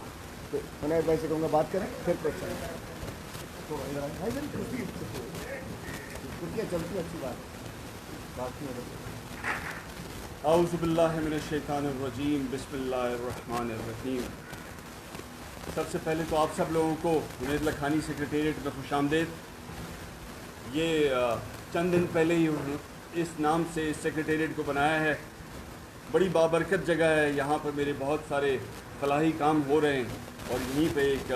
Speaker 1: तो जुनैद भाई से कहूँगा बात करें फिर क्वेश्चन। तो कुर्सियाँ चलती अच्छी बात
Speaker 2: औज़ु बिल्लाहि मिनश शैतानिर रजीम, बिस्मिल्लाहिर्रहमानिर्रहीम। सबसे पहले तो आप सब लोगों को जुनैद लखानी सेक्रेटेरिएट में खुशामदीद। ये चंद दिन पहले ही इस नाम से इस सेक्रेटेरिएट को बनाया है। बड़ी बाबरकत जगह है, यहाँ पर मेरे बहुत सारे फलाही काम हो रहे हैं और यहीं पे एक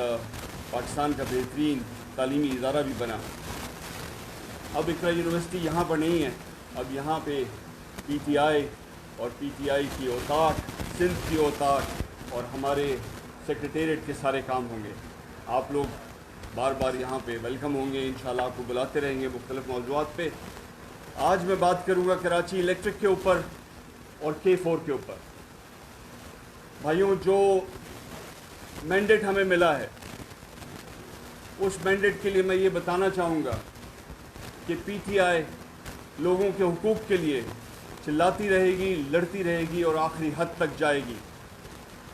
Speaker 2: पाकिस्तान का बेहतरीन तालीमी इदारा भी बना। अब इकरा यूनिवर्सिटी यहाँ पर नहीं है, अब यहाँ पे PTI और PTI की औताक, सिंध की औताक और हमारे सेक्रेटेरिएट के सारे काम होंगे। आप लोग बार बार यहाँ पे वेलकम होंगे, इंशाल्लाह आपको बुलाते रहेंगे मुख्तलिफ मौज़ूआत पे। आज मैं बात करूँगा कराची इलेक्ट्रिक के ऊपर और K4 के ऊपर। भाइयों, जो मैंडेट हमें मिला है उस मैंडेट के लिए मैं ये बताना चाहूँगा कि PTI लोगों के हुकूक़ के लिए चिल्लाती रहेगी, लड़ती रहेगी और आखिरी हद तक जाएगी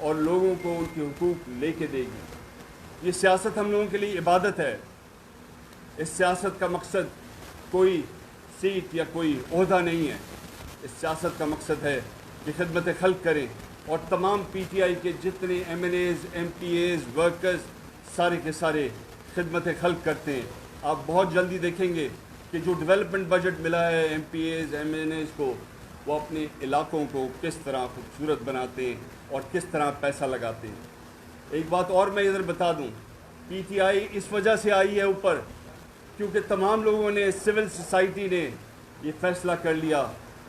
Speaker 2: और लोगों को उनके हुकूक़ लेके देगी। ये सियासत हम लोगों के लिए इबादत है। इस सियासत का मकसद कोई सीट या कोई ओहदा नहीं है। इस सियासत का मकसद है कि खिदमत खल्क करें और तमाम PTI के जितने MNAs, MPAs, वर्कर्स सारे के सारे खिदमत खल्क करते हैं। आप बहुत जल्दी देखेंगे कि जो डेवलपमेंट बजट मिला है MPAs, MNAs को, वो अपने इलाकों को किस तरह खूबसूरत बनाते हैं और किस तरह पैसा लगाते हैं। एक बात और मैं इधर बता दूं, PTI इस वजह से आई है ऊपर क्योंकि तमाम लोगों ने, सिविल सोसाइटी ने ये फ़ैसला कर लिया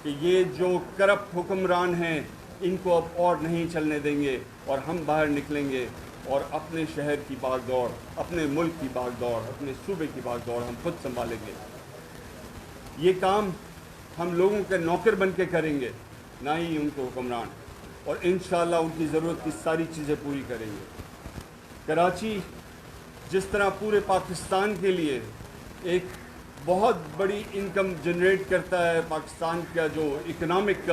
Speaker 2: कि ये जो करप्ट हुक्मरान हैं इनको अब और नहीं चलने देंगे और हम बाहर निकलेंगे और अपने शहर की भागदौड़, अपने मुल्क की भागदौड़, अपने सूबे की भागदौड़ हम खुद संभालेंगे। ये काम हम लोगों के नौकर बन के करेंगे, ना ही उनको हुक्मरान, और इंशाअल्लाह उनकी ज़रूरत की सारी चीज़ें पूरी करेंगे। कराची जिस तरह पूरे पाकिस्तान के लिए एक बहुत बड़ी इनकम जनरेट करता है, पाकिस्तान का जो इकनॉमिक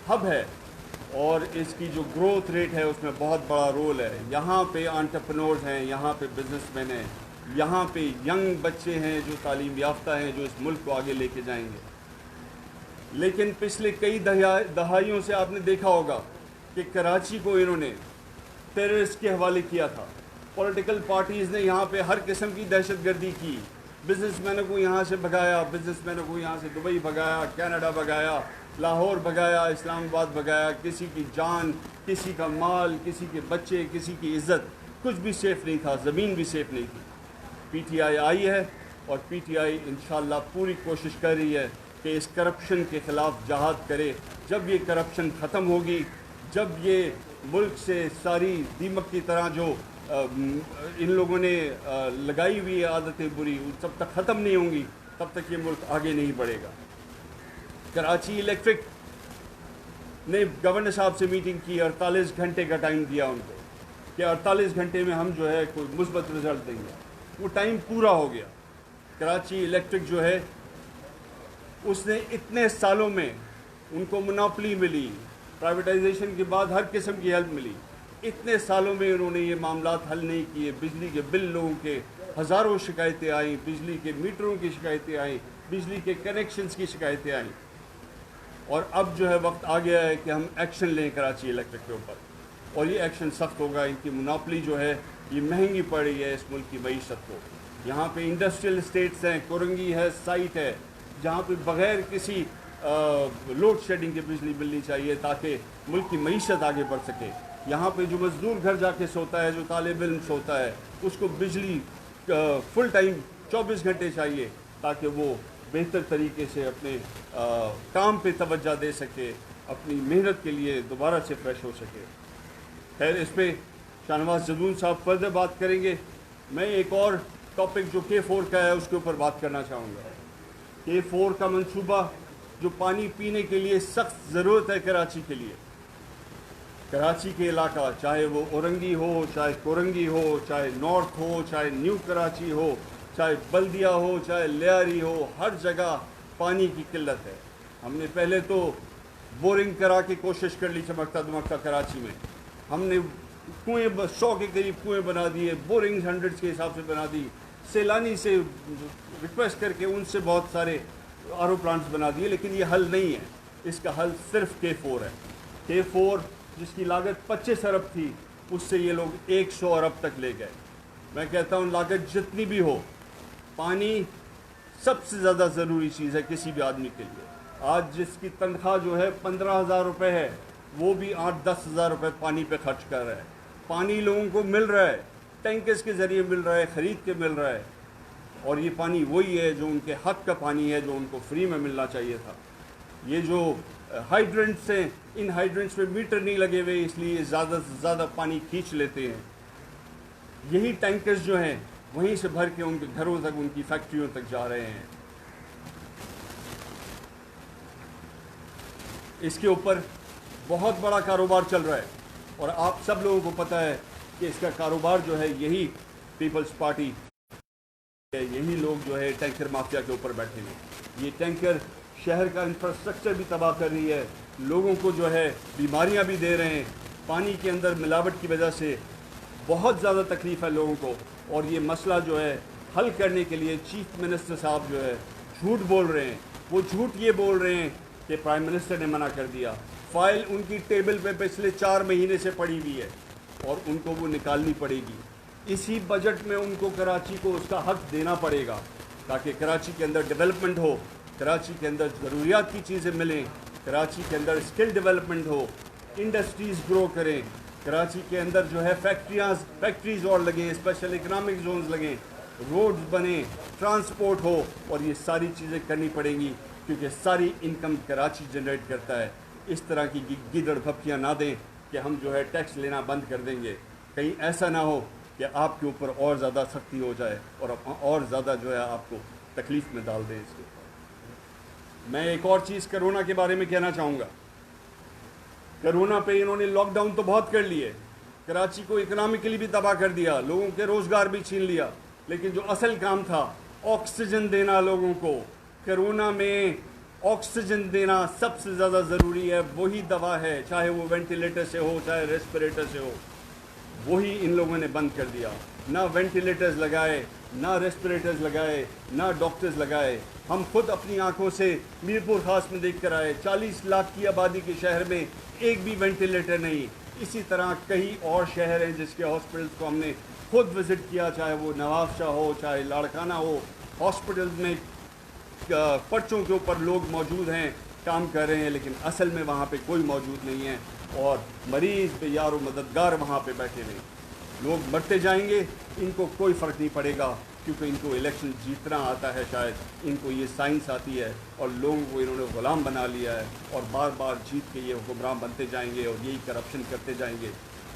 Speaker 2: हब है और इसकी जो ग्रोथ रेट है उसमें बहुत बड़ा रोल है। यहाँ पे एंटरप्रेन्योर्स हैं, यहाँ पे बिजनेसमैन हैं, यहाँ पे यंग बच्चे हैं जो तालीम याफ्ता हैं, जो इस मुल्क को आगे लेके जाएंगे। लेकिन पिछले कई दहाइयों से आपने देखा होगा कि कराची को इन्होंने टेररिस्ट के हवाले किया था। पॉलिटिकल पार्टीज़ ने यहाँ पे हर किस्म की दहशतगर्दी की, बिजनेसमैनों को यहाँ से भगाया, बिजनेसमैनों को यहाँ से दुबई भगाया, कनाडा भगाया, लाहौर भगाया, इस्लामाबाद भगाया। किसी की जान, किसी का माल, किसी के बच्चे, किसी की इज़्ज़त, कुछ भी सेफ़ नहीं था, ज़मीन भी सेफ़ नहीं थी। PTI आई है और PTI इंशाअल्लाह पूरी कोशिश कर रही है कि इस करप्शन के ख़िलाफ़ जहाद करे। जब ये करप्शन ख़त्म होगी, जब ये मुल्क से सारी दीमक की तरह जो इन लोगों ने लगाई हुई आदतें बुरी, जब तक ख़त्म नहीं होंगी तब तक ये मुल्क आगे नहीं बढ़ेगा। कराची इलेक्ट्रिक ने गवर्नर साहब से मीटिंग की, 48 घंटे का टाइम दिया उनको कि 48 घंटे में हम जो है कोई मुस्बत रिज़ल्ट देंगे। वो टाइम पूरा हो गया। कराची इलेक्ट्रिक जो है उसने इतने सालों में उनको मोनोपोली मिली, प्राइवेटाइजेशन के बाद हर किस्म की हेल्प मिली, इतने सालों में उन्होंने ये मामलात हल नहीं किए। बिजली के बिल लोगों के हज़ारों शिकायतें आई, बिजली के मीटरों की शिकायतें आई, बिजली के कनेक्शंस की शिकायतें आई, और अब जो है वक्त आ गया है कि हम एक्शन लें कराची इलेक्ट्रिक के ऊपर, और ये एक्शन सख्त होगा। इनकी मोनोपोली जो है ये महंगी पड़ रही है इस मुल्क की मईशत को। यहाँ पे इंडस्ट्रियल स्टेट्स हैं, कोरंगी है, साइट है, जहाँ पे बग़ैर किसी लोड शेडिंग के बिजली मिलनी चाहिए ताकि मुल्क की मईशत आगे बढ़ सके। यहाँ पे जो मज़दूर घर जाके सोता है, जो तालिब इल्म सोता है, उसको बिजली फुल टाइम 24 घंटे चाहिए ताकि वो बेहतर तरीके से अपने काम पे तवज्जो दे सके, अपनी मेहनत के लिए दोबारा से फ्रेश हो सके। خیر اس پہ شاہنواز جدون صاحب فردر بات کریں گے. میں ایک اور ٹاپک جو K4 کا ہے اس کے اوپر بات کرنا چاہوں گا. K4 کا منصوبہ جو پانی پینے کے لیے سخت ضرورت ہے کراچی کے لیے. کراچی کے علاقہ چاہے وہ اورنگی ہو، چاہے کورنگی ہو، چاہے نارتھ ہو، چاہے نیو کراچی ہو، چاہے بلدیہ ہو، چاہے لیاری ہو، ہر جگہ پانی کی قلت ہے. ہم نے پہلے تو بورنگ کرا کے کوشش کر لی چمکتا دمکتا کراچی میں. ہم نے کنویں 100 کے قریب کنویں بنا دیے، بورنگ 100 کے حساب سے بنا دی. سیلانی سے ریکویسٹ کر کے ان سے بہت سارے RO پلانٹس بنا دیے، لیکن یہ حل نہیں ہے. اس کا حل صرف K4 ہے. K4 جس کی لاگت 25 ارب تھی، اس سے یہ لوگ 100 ارب تک لے گئے. میں کہتا ہوں لاگت جتنی بھی ہو، پانی سب سے زیادہ ضروری چیز ہے کسی بھی آدمی کے لیے. آج جس کی تنخواہ جو ہے 15,000 روپے ہے، وہ بھی 8-10 ہزار روپے پانی پہ خرچ کر رہا ہے. پانی لوگوں کو مل رہا ہے، ٹینکرز کے ذریعے مل رہا ہے، خرید کے مل رہا ہے، اور یہ پانی وہی ہے جو ان کے حق کا پانی ہے، جو ان کو فری میں ملنا چاہیے تھا. یہ جو ہائیڈرنٹس ہیں، ان ہائیڈرنٹس پہ میٹر نہیں لگے ہوئے، اس لیے زیادہ سے زیادہ پانی کھینچ لیتے ہیں. یہی ٹینکرز جو ہیں وہیں سے بھر کے ان کے گھروں تک، ان کی فیکٹریوں تک جا رہے ہیں. اس کے اوپر بہت بڑا کاروبار چل رہا ہے، اور آپ سب لوگوں کو پتہ ہے کہ اس کا کاروبار جو ہے یہی پیپلز پارٹی ہے، یہی لوگ جو ہے ٹینکر مافیا کے اوپر بیٹھے ہیں. یہ ٹینکر شہر کا انفراسٹرکچر بھی تباہ کر رہی ہے، لوگوں کو جو ہے بیماریاں بھی دے رہے ہیں. پانی کے اندر ملاوٹ کی وجہ سے بہت زیادہ تکلیف ہے لوگوں کو، اور یہ مسئلہ جو ہے حل کرنے کے لیے چیف منسٹر صاحب جو ہے جھوٹ بول رہے ہیں. وہ جھوٹ یہ بول رہے ہیں کہ پرائم منسٹر نے منع کر دیا. فائل ان کی ٹیبل پہ پچھلے 4 مہینے سے پڑی ہوئی ہے، اور ان کو وہ نکالنی پڑے گی. اسی بجٹ میں ان کو کراچی کو اس کا حق دینا پڑے گا، تاکہ کراچی کے اندر ڈیولپمنٹ ہو، کراچی کے اندر ضروریات کی چیزیں ملیں، کراچی کے اندر اسکل ڈیولپمنٹ ہو، انڈسٹریز گرو کریں، کراچی کے اندر جو ہے فیکٹریز اور لگیں، اسپیشل اکنامک زونز لگیں، روڈز بنیں، ٹرانسپورٹ ہو. اور یہ ساری چیزیں کرنی پڑیں گی، کیونکہ ساری انکم کراچی جنریٹ کرتا ہے. اس طرح کی گیدڑ بھپکیاں نہ دیں کہ ہم جو ہے ٹیکس لینا بند کر دیں گے. کہیں ایسا نہ ہو کہ آپ کے اوپر اور زیادہ سختی ہو جائے اور زیادہ جو ہے آپ کو تکلیف میں ڈال دیں. اس کے میں ایک اور چیز کرونا کے بارے میں کہنا چاہوں گا. کرونا پہ انہوں نے لاک ڈاؤن تو بہت کر لیے، کراچی کو اکنامکلی بھی تباہ کر دیا، لوگوں کے روزگار بھی چھین لیا، لیکن جو اصل کام تھا آکسیجن دینا لوگوں کو، کرونا میں آکسیجن دینا سب سے زیادہ ضروری ہے. وہی دوا ہے، چاہے وہ وینٹیلیٹر سے ہو، چاہے ریسپریٹر سے ہو، وہی ان لوگوں نے بند کر دیا. نہ وینٹیلیٹرز لگائے، نہ ریسپریٹرز لگائے، نہ ڈاکٹرز لگائے. ہم خود اپنی آنکھوں سے میرپور خاص میں دیکھ کر آئے، 40 لاکھ کی آبادی کے شہر میں ایک بھی وینٹیلیٹر نہیں. اسی طرح کئی اور شہر ہیں جس کے ہاسپٹلس کو ہم نے خود وزٹ کیا، چاہے وہ نواب شاہ ہو، چاہے لاڑکانہ ہو. ہاسپٹلز میں پرچوں کے اوپر لوگ موجود ہیں، کام کر رہے ہیں، لیکن اصل میں وہاں پہ کوئی موجود نہیں ہے، اور مریض پہ یار و مددگار وہاں پہ بیٹھے ہیں. لوگ مرتے جائیں گے، ان کو کوئی فرق نہیں پڑے گا، کیونکہ ان کو الیکشن جیتنا آتا ہے، شاید ان کو یہ سائنس آتی ہے، اور لوگوں کو انہوں نے غلام بنا لیا ہے، اور بار بار جیت کے یہ حکمران بنتے جائیں گے اور یہی کرپشن کرتے جائیں گے.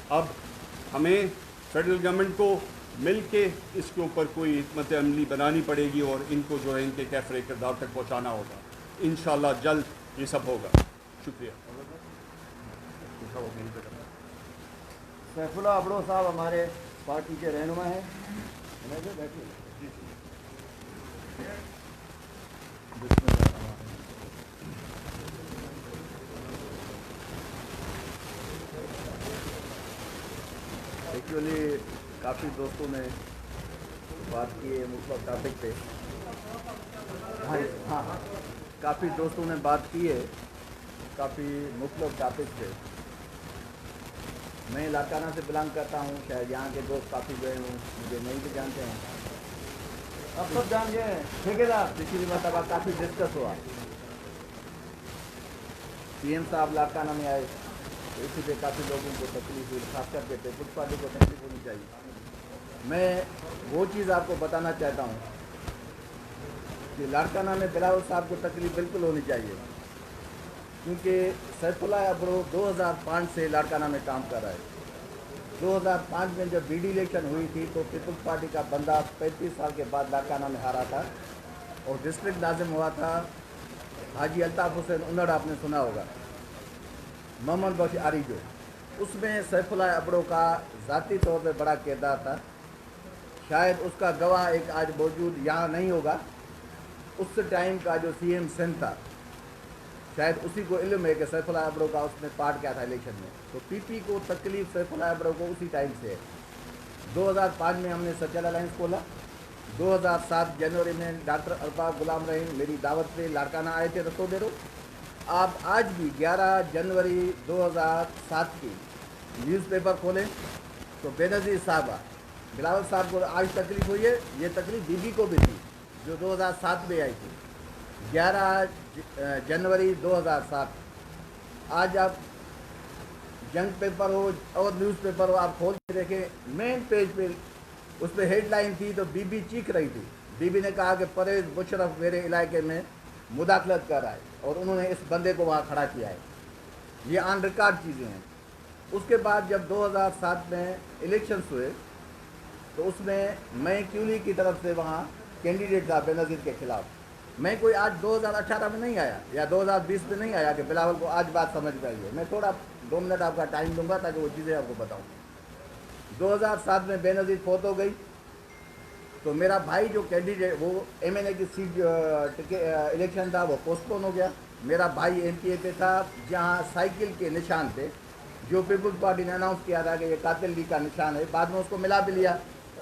Speaker 2: اب ہمیں فیڈرل گورنمنٹ کو مل کے اس کے اوپر کوئی حکمت عملی بنانی پڑے گی، اور ان کو جو ہے ان کے کیفر کردار تک پہنچانا ہوگا. انشاءاللہ جلد یہ سب ہوگا. شکریہ.
Speaker 1: سیف اللہ ابڑو صاحب ہمارے پارٹی کے رہنما ہیں. ایکچولی کافی دوستوں نے بات کی ہے مختلف ٹاپک پہ. ہاں کافی دوستوں نے بات کی ہے کافی مختلف ٹاپک پہ. میں لاڑکانہ سے بلانگ کرتا ہوں، شاید یہاں کے دوست کافی جو ہیں مجھے نہیں بھی جانتے ہیں. اب سب جان گئے ہیں. ٹھیکیدار پچھلی مرتبہ کافی ڈسکس ہوا، PM صاحب لاڑکانہ میں آئے تو اسی پہ کافی لوگوں کو تکلیف ہوئی، خاص کر کے پیپلز پارٹی کو تکلیف ہونی چاہیے. میں وہ چیز آپ کو بتانا چاہتا ہوں کہ لاڑکانہ میں بلاول صاحب کو تکلیف بالکل ہونی چاہیے، کیونکہ سیف اللہ ابڑو 2005 سے لاڑکانہ میں کام کر رہا ہے. 2005 में जब बीडी इलेक्शन हुई थी तो पीपल्स पार्टी का बंदा 35 साल के बाद लाड़काना में हारा था और डिस्ट्रिक्ट नाजिम हुआ था हाजी अल्ताफ़ हुसैन उन्नड़, आपने सुना होगा, मोहम्मद बख्श आरिजो। उसमें सैफुल्लाह अबड़ो का ज़ाती तौर पे बड़ा किरदार था। शायद उसका गवाह एक आज मौजूद यहाँ नहीं होगा। उस टाइम का जो सीएम सिंध था, शायद उसी को इल्म है कि सैफुल्लाह अबड़ो का उसने पार्ट क्या था इलेक्शन में। तो पीपी को तकलीफ सैफुल्लाह अबड़ो को उसी टाइम से है। 2005 में हमने सचल अलायंस खोला। 2007 जनवरी में डॉक्टर अल्ताफ गुलाम रहीम मेरी दावत पे लाड़काना आए थे रसो डेरो। आप आज भी 11 जनवरी 2007 की न्यूज़पेपर खोलें तो बेनज़ीर साहबा बिलावल साहब को आज तकलीफ हुई है। ये तकलीफ बीबी को भी थी जो 2007 में आई थी, 11 जनवरी 2007। आज आप जंग पेपर हो और न्यूज़पेपर हो, आप खोल के देखें, मेन पेज पे उस पर हेडलाइन थी तो बीबी चीख रही थी। बीबी ने कहा कि परवेज़ मुशर्रफ मेरे इलाके में मुदाखलत कर रहा है और उन्होंने इस बंदे को वहाँ खड़ा किया है। ये ऑन रिकॉर्ड चीज़ें हैं। उसके बाद जब 2007 में इलेक्शंस हुए तो उसमें मैं क्यूली की तरफ से वहाँ कैंडिडेट था बेनज़ीर के खिलाफ। मैं कोई आज 2018 में नहीं आया या 2020 में नहीं आया कि बिलावल को आज बात समझ में आई है। मैं थोड़ा 2 मिनट आपका टाइम दूंगा ताकि वो चीज़ें आपको बताऊँ। 2007 में बेनज़ीर फौत हो गई तो मेरा भाई जो कैंडिडेट वो एमएनए की सीट इलेक्शन था वो पोस्टपोन हो गया। मेरा भाई एमपीए पे था जहाँ साइकिल के निशान थे जो पीपल्स पार्टी ने अनाउंस किया था कि ये कातिल लीग का निशान है। बाद में उसको मिला भी लिया,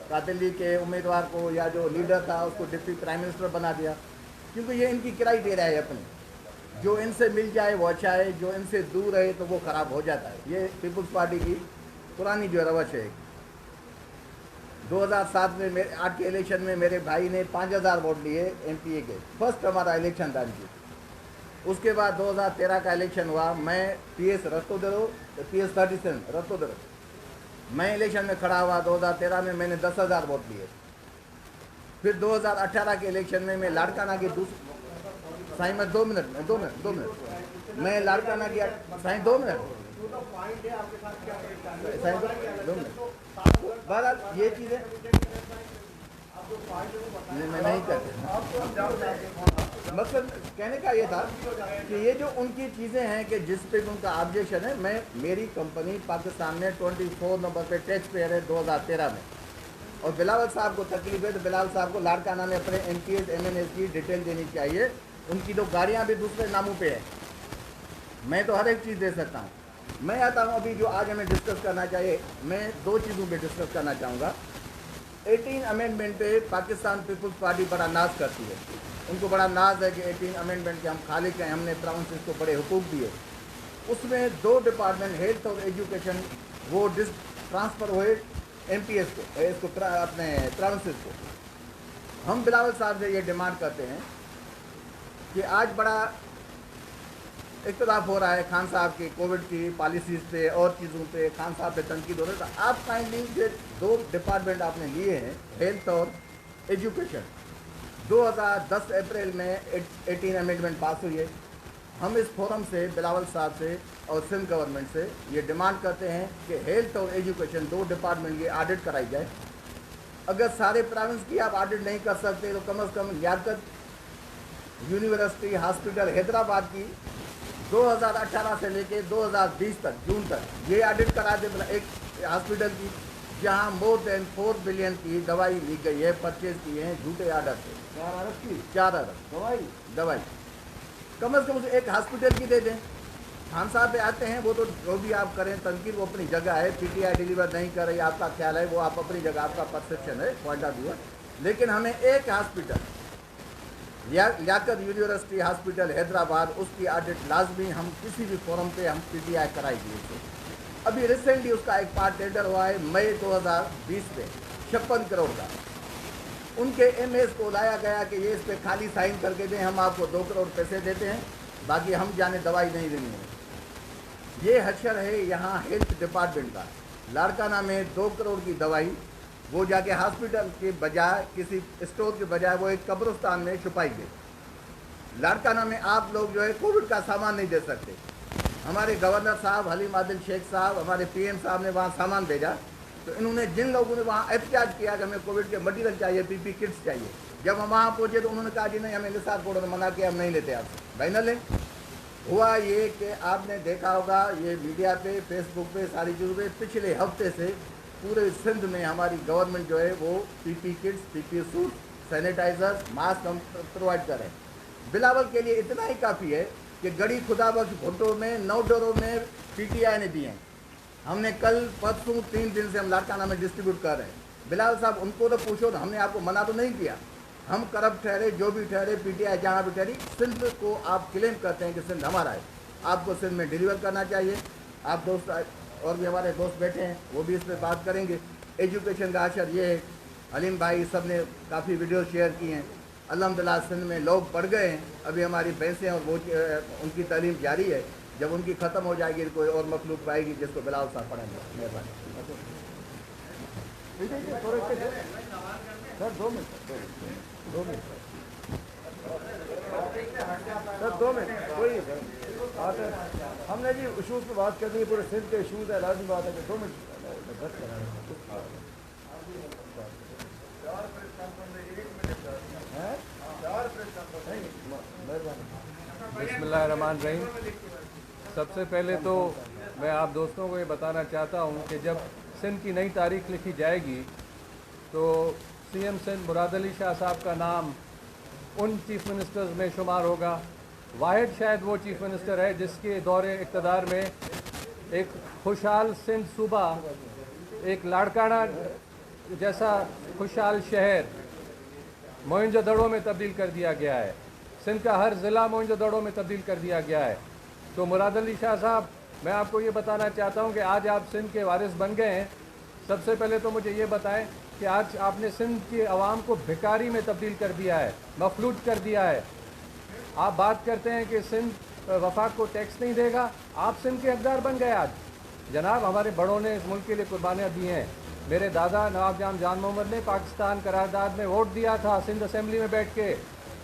Speaker 1: कातिल लीग के उम्मीदवार को या जो लीडर था उसको डिप्टी प्राइम मिनिस्टर बना दिया, क्योंकि ये इनकी क्राइटेरिया है अपनी। जो इनसे मिल जाए वो अच्छा है, जो इनसे दूर रहे तो वो ख़राब हो जाता है। ये पीपल्स पार्टी की पुरानी जो रवश है। 2007 में मेरे 8 के इलेक्शन में मेरे भाई ने 5000 वोट लिए एमपीए के। फर्स्ट हमारा इलेक्शन था इनकी। उसके बाद 2013 का इलेक्शन हुआ। मैं पीएस रस्तोदरो PS 37 रस्तोदरो मैं इलेक्शन में खड़ा हुआ। 2013 में मैंने 10,000 वोट लिए। फिर 2018 के इलेक्शन में मैं लाड़काना की साईं में 2 मिनट मैं लाड़काना की साईं 2 मिनट बहरहाल ये चीज़ें मैं नहीं करता। मकसद कहने का ये था कि ये जो उनकी चीज़ें हैं कि जिस पे उनका ऑब्जेक्शन है, मेरी कंपनी पाकिस्तान में 24 नंबर पे टैक्स पेयर है 2013 में, और बिलावल साहब को तकलीफ है तो बिलावल साहब को लाड़काना में अपने MPS MNS की डिटेल देनी चाहिए। उनकी तो गाड़ियाँ भी दूसरे नामों पे है। मैं तो हर एक चीज़ दे सकता हूँ। मैं आता हूँ अभी जो आज हमें डिस्कस करना चाहिए, मैं 2 चीज़ों पे डिस्कस करना चाहूँगा। 18 अमेंडमेंट पे पाकिस्तान पीपल्स पार्टी बड़ा नाज करती है। उनको बड़ा नाज है कि 18 अमेंडमेंट के हम खालिक हैं, हमने प्रोविंसेस को बड़े हुकूक दिए। उसमें 2 डिपार्टमेंट हेल्थ और एजुकेशन वो ट्रांसफ़र हुए MPS को, इसको अपने प्रोविंसेस को। हम बिलावल साहब से ये डिमांड करते हैं कि आज बड़ा इख्तलाफ हो रहा है खान साहब की कोविड की पॉलिसीज़ पे और चीज़ों पे, खान साहब पे तनकीद हो रही है। तो आप काइंडली जो 2 डिपार्टमेंट आपने लिए हैं हेल्थ और एजुकेशन, 2010 अप्रैल में 18 अमेंडमेंट पास हुई है। हम इस फोरम से बिलावल साहब से और सिंध गवर्नमेंट से ये डिमांड करते हैं कि हेल्थ और एजुकेशन 2 डिपार्टमेंट की ऑडिट कराई जाए। अगर सारे प्रोविंस की आप ऑडिट नहीं कर सकते तो कम से कम लियाकत यूनिवर्सिटी हॉस्पिटल हैदराबाद की 2018 से लेके 2020 तक जून तक ये ऑडिट करा दे। एक हॉस्पिटल की जहां मोर देन 4 बिलियन की दवाई ली गई है, परचेज किए हैं झूठे आर्डर से। 4 अरब दवाई कम से कम एक हॉस्पिटल की दे दें। खान साहब पे आते हैं, वो तो जो भी आप करें तनकीद वो अपनी जगह है। PTI डिलीवर नहीं कर रही, आपका ख्याल है, वो आप अपनी जगह, आपका परसेप्शन है, पॉइंट ऑफ व्यू है। लेकिन हमें एक hospital Liaquat university hospital Hyderabad उसकी ऑडिट लाजमी हम किसी भी फोरम पे हम PTI कराएगी। अभी रिसेंटली उसका एक पार्ट टेंडर हुआ है मई 2020 में 56 करोड़ का। उनके MS को लाया गया कि ये इस पर खाली साइन करके दें, हम आपको 2 करोड़ पैसे देते हैं, बाकी हम जाने दवाई नहीं देनी है। ये हशर है यहाँ हेल्थ डिपार्टमेंट का। लाड़काना में 2 करोड़ की दवाई वो जाके हॉस्पिटल के बजाय किसी स्टोर के बजाय वो एक कब्रिस्तान में छुपाई गई। लाड़काना में आप लोग जो है कोविड का सामान नहीं दे सकते।
Speaker 3: हमारे गवर्नर साहब हलीम आदिल शेख साहब, हमारे पीएम साहब ने वहाँ सामान भेजा, तो इन्होंने जिन लोगों ने वहाँ एहतजाज किया कि हमें कोविड के मटीरियल चाहिए, पीपी किट्स चाहिए, जब हम वहाँ पहुँचे तो उन्होंने कहा जी नहीं, हमें निसार बोर्ड ने मना किया, हम नहीं लेते आपसे। भाई न लें। हुआ ये कि आपने देखा होगा ये मीडिया पे, फेसबुक पे, सारी चीज़ों पे, पिछले हफ्ते से पूरे सिंध में हमारी गवर्नमेंट जो है वो PP kits, PP suit, sanitisers, mask हम प्रोवाइड कर रहे हैं। बिलावल के लिए इतना ही काफ़ी है कि गड़ी खुदाबख्श भुट्टो में 9 डोरों में पीटीआई ने दिए हैं। हमने कल परसों 3 दिन से हम लाड़काना में डिस्ट्रीब्यूट कर रहे हैं। बिलावल साहब उनको तो पूछो, तो हमने आपको मना तो नहीं किया। हम करप्ट ठहरे, जो भी ठहरे, पीटीआई जहाँ भी ठहरी, सिंध को आप क्लेम करते हैं कि सिंध हमारा है, आपको सिंध में डिलीवर करना चाहिए। आप दोस्त और भी हमारे दोस्त बैठे हैं, वो भी इस पर बात करेंगे। एजुकेशन का असर ये है, हलीम भाई सब ने काफ़ी वीडियो शेयर की हैं। अल्हम्दुलिल्लाह सिंध में लोग पढ़ गए हैं। अभी हमारी भैंसें और वो उनकी तालीम जारी है। जब उनकी ख़त्म हो जाएगी तो कोई और मखलूक पाएगी जिसको बिलावल साहब पढ़ेंगे। मेहरबानी।
Speaker 1: Sir 2 minute, 2 minute sir, 2 minute कोई बात है। हमने जी इशूज़ पे बात कर दी, पूरे सिंध के इशूज़ है, लाजमी बात है कि 2 मिनट
Speaker 4: बिस्मिल्लाहिर्रहमानिर्रहीम। सबसे पहले तो मैं आप दोस्तों को ये बताना चाहता हूँ कि जब सिंध की नई तारीख लिखी जाएगी तो सीएम सिंध मुराद अली शाह साहब का नाम उन चीफ़ मिनिस्टर्स में शुमार होगा। वाहिद शायद वो चीफ़ मिनिस्टर है जिसके दौरे इक़्तिदार में एक खुशहाल सिंध सूबा, एक लाड़काना जैसा खुशहाल शहर मोइंजोदड़ो में तब्दील कर दिया गया है। सिंध का हर ज़िला मोइंजोदड़ो में तब्दील कर दिया गया है। तो मुराद अली शाह साहब, मैं आपको ये बताना चाहता हूँ कि आज आप सिंध के वारिस बन गए हैं। सबसे पहले तो मुझे ये बताएं कि आज आपने सिंध की आवाम को भिखारी में तब्दील कर दिया है, मफलूज कर दिया है। आप बात करते हैं कि सिंध वफाक को टैक्स नहीं देगा, आप सिंध के हकदार बन गए आज। जनाब, हमारे बड़ों ने इस मुल्क के लिए कुर्बानियाँ दी हैं। मेरे दादा नवाब जान मोहम्मद ने पाकिस्तान करारदाद में वोट दिया था सिंध असेंबली में बैठ के।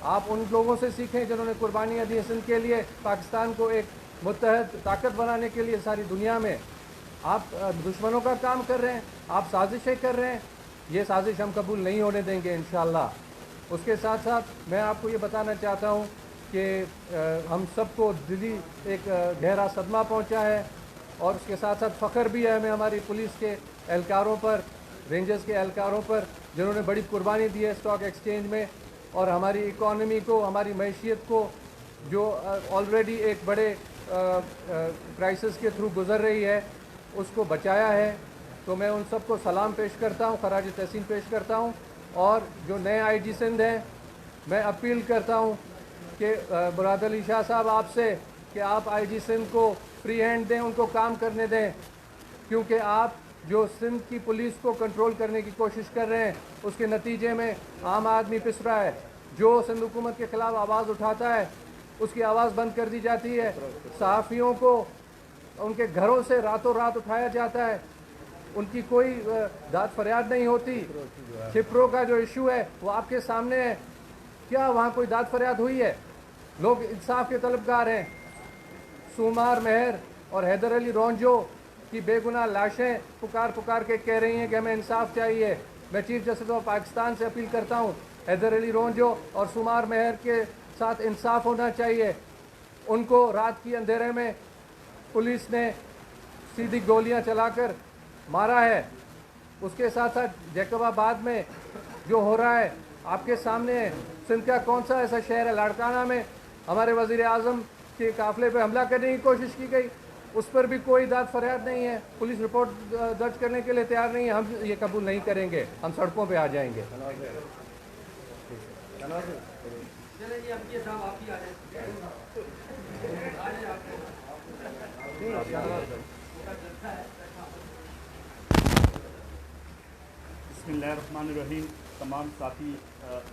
Speaker 4: आप उन लोगों से सीखें जिन्होंने कुर्बानियाँ दी सिंध के लिए, पाकिस्तान को एक मुत्तहद ताकत बनाने के लिए सारी दुनिया में। आप दुश्मनों का काम कर रहे हैं, आप साजिशें कर रहे हैं। ये साजिश हम कबूल नहीं होने देंगे इंशाअल्लाह। उसके साथ साथ मैं आपको ये बताना चाहता हूँ कि हम सबको दिली एक गहरा सदमा पहुँचा है और उसके साथ साथ फ़ख्र भी है हमें हमारी पुलिस के एहलकारों पर, रेंजर्स के एहलकारों पर, जिन्होंने बड़ी कुर्बानी दी है स्टॉक एक्सचेंज में और हमारी इकॉनमी को, हमारी मैशियत को, जो ऑलरेडी एक बड़े क्राइसिस के थ्रू गुज़र रही है, उसको बचाया है। तो मैं उन सबको सलाम पेश करता हूँ, खराज तहसीन पेश करता हूँ। और जो नए आईजी सिंध हैं, मैं अपील करता हूँ कि मुराद अली शाह साहब आपसे कि आप आईजी सिंध को फ्री हैंड दें, उनको काम करने दें, क्योंकि आप जो सिंध की पुलिस को कंट्रोल करने की कोशिश कर रहे हैं उसके नतीजे में आम आदमी पिस रहा है। जो सिंध हुकूमत के ख़िलाफ़ आवाज़ उठाता है उसकी आवाज़ बंद कर दी जाती है। सहाफ़ियों को उनके घरों से रातों रात उठाया जाता है, उनकी कोई दाद फरियाद नहीं होती। छिपरों का जो इशू है वो आपके सामने है, क्या वहाँ कोई दाद फरियाद हुई है? लोग इंसाफ के तलबगार हैं। सुमार मेहर और हैदर अली रोंजो की बेगुनाह लाशें पुकार के कह रही हैं कि हमें इंसाफ चाहिए। मैं चीफ जस्टिस ऑफ पाकिस्तान से अपील करता हूँ, हैदर अली रोंजो और सुमार मेहर के साथ इंसाफ होना चाहिए। उनको रात की अंधेरे में पुलिस ने सीधी गोलियां चलाकर मारा है। उसके साथ साथ जैकबाबाद में जो हो रहा है आपके सामने है। सिंध का कौन सा ऐसा शहर है, लाड़काना में हमारे वज़ीर आज़म के काफ़िले पे हमला करने की कोशिश की गई, उस पर भी कोई दाद फरियाद नहीं है। पुलिस रिपोर्ट दर्ज करने के लिए तैयार नहीं है। हम ये कबूल नहीं करेंगे, हम सड़कों पे आ जाएंगे।
Speaker 5: बिस्मिल्लाहिर्रहमानिर्रहीम। तमाम साथी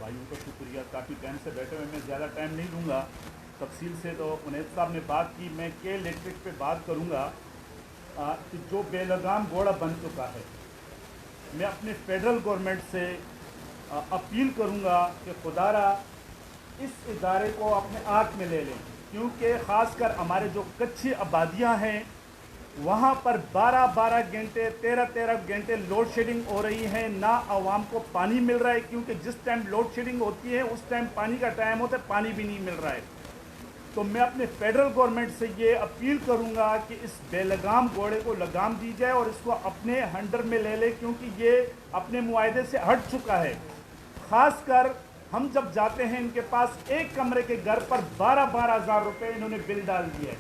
Speaker 5: भाइयों का शुक्रिया, काफ़ी टाइम से बैठे हुए। मैं ज़्यादा टाइम नहीं लूँगा तफसील से। तो उनैद साहब ने बात की, मैं के इलेक्ट्रिक पे बात करूँगा कि जो बेलगाम घोड़ा बन चुका है। मैं अपने फेडरल गवर्नमेंट से अपील करूँगा कि खुदारा इस इदारे को अपने हाथ में ले लें। क्योंकि ख़ासकर हमारे जो कच्ची आबादियाँ हैं वहाँ पर 12-12 घंटे 13-13 घंटे लोड शेडिंग हो रही है, ना आवाम को पानी मिल रहा है, क्योंकि जिस टाइम लोड शेडिंग होती है उस टाइम पानी का टाइम होता है, पानी भी नहीं मिल रहा है। तो मैं अपने फेडरल गवर्नमेंट से ये अपील करूँगा कि इस बेलगाम घोड़े को लगाम दी जाए और इसको अपने अंडर में ले ले, क्योंकि ये अपने मुआहदे से हट चुका है। ख़ासकर हम जब जाते हैं इनके पास एक कमरे के घर पर 12-12 हज़ार रुपये इन्होंने बिल डाल दिया है।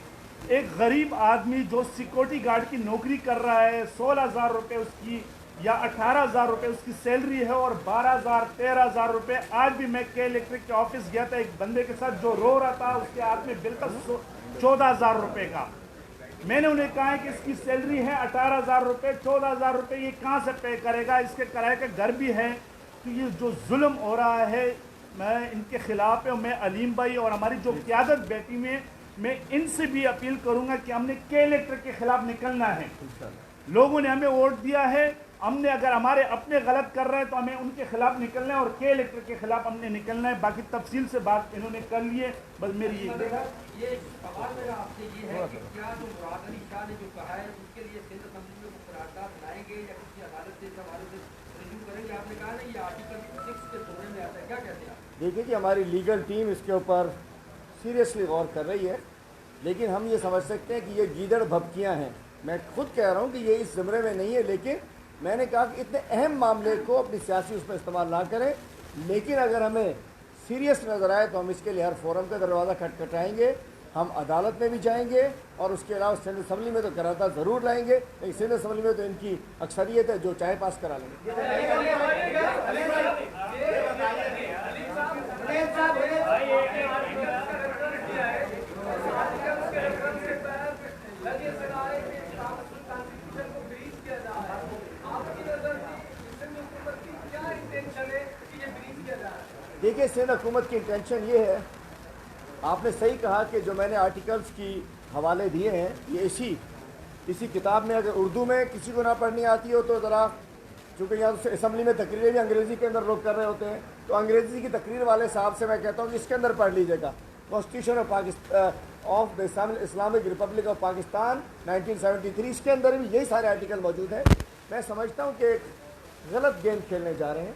Speaker 5: एक गरीब आदमी जो सिक्योरिटी गार्ड की नौकरी कर रहा है, 16,000 रुपये उसकी या 18,000 रुपये उसकी सैलरी है और 12,000 13,000 रुपये। आज भी मैं के इलेक्ट्रिक के ऑफिस गया था एक बंदे के साथ जो रो रहा था, उसके हाथ में बिल था 14,000 रुपये का। मैंने उन्हें कहा है कि इसकी सैलरी है 18,000 रुपये, 14,000 रुपये ये कहाँ से पे करेगा, इसके किराए का घर भी है। तो ये जो जुल्म हो रहा है मैं इनके खिलाफ है। मैं अलीम भाई और हमारी जो क़यादत बैठी में मैं इनसे भी अपील करूंगा कि हमने के इलेक्ट्रिक के खिलाफ निकलना है। लोगों ने हमें वोट दिया है, हमने अगर हमारे अपने गलत कर रहे हैं तो हमें उनके खिलाफ निकलना है और के इलेक्ट्रिक के खिलाफ हमने निकलना है। बाकी तफसील से बात इन्होंने कर ली है। बस मेरी
Speaker 6: ये सवाल मेरा आपसे ये है कि क्या जो मुराद अली शाह ने जो कहा है उसके लिए सिंध असेंबली में करारदाद लाएंगे या किसी अदालत से इस हवाले से रिव्यू करेंगे? आपने कहा ना ये आर्टिकल 6 के जोड़े में आता है, क्या कहते हैं आप?
Speaker 1: देखिए कि हमारी लीगल टीम इसके ऊपर सीरियसली गौर कर रही है, लेकिन हम ये समझ सकते हैं कि ये गीदड़ भभकियाँ हैं। मैं खुद कह रहा हूँ कि ये इस ज़मरे में नहीं है, लेकिन मैंने कहा कि इतने अहम मामले को अपनी सियासी उसमें इस्तेमाल ना करें। लेकिन अगर हमें सीरियस नज़र आए तो हम इसके लिए हर फोरम का दरवाज़ा खटखटाएंगे, हम अदालत में भी जाएंगे और उसके अलावा सिंध असम्बली में तो करारदाद ज़रूर लाएंगे। लेकिन सिंध असम्बली में तो इनकी अक्सरियत है, जो चाहे पास करा लेंगे। देखिए, सिंध हुकूमत की इंटेंशन ये है, आपने सही कहा कि जो मैंने आर्टिकल्स की हवाले दिए हैं ये इसी किताब में, अगर उर्दू में किसी को ना पढ़नी आती हो तो ज़रा, चूँकि यहाँ असम्बली में तकरीरें भी अंग्रेज़ी के अंदर लोग कर रहे होते हैं, तो अंग्रेज़ी की तकरीर वाले साहब से मैं कहता हूँ कि इसके अंदर पढ़ लीजिएगा। Constitution of Pakistan of the Islamic Republic of Pakistan 1973, इसके अंदर भी यही सारे आर्टिकल मौजूद हैं। मैं समझता हूँ कि एक गलत गेम खेलने जा रहे हैं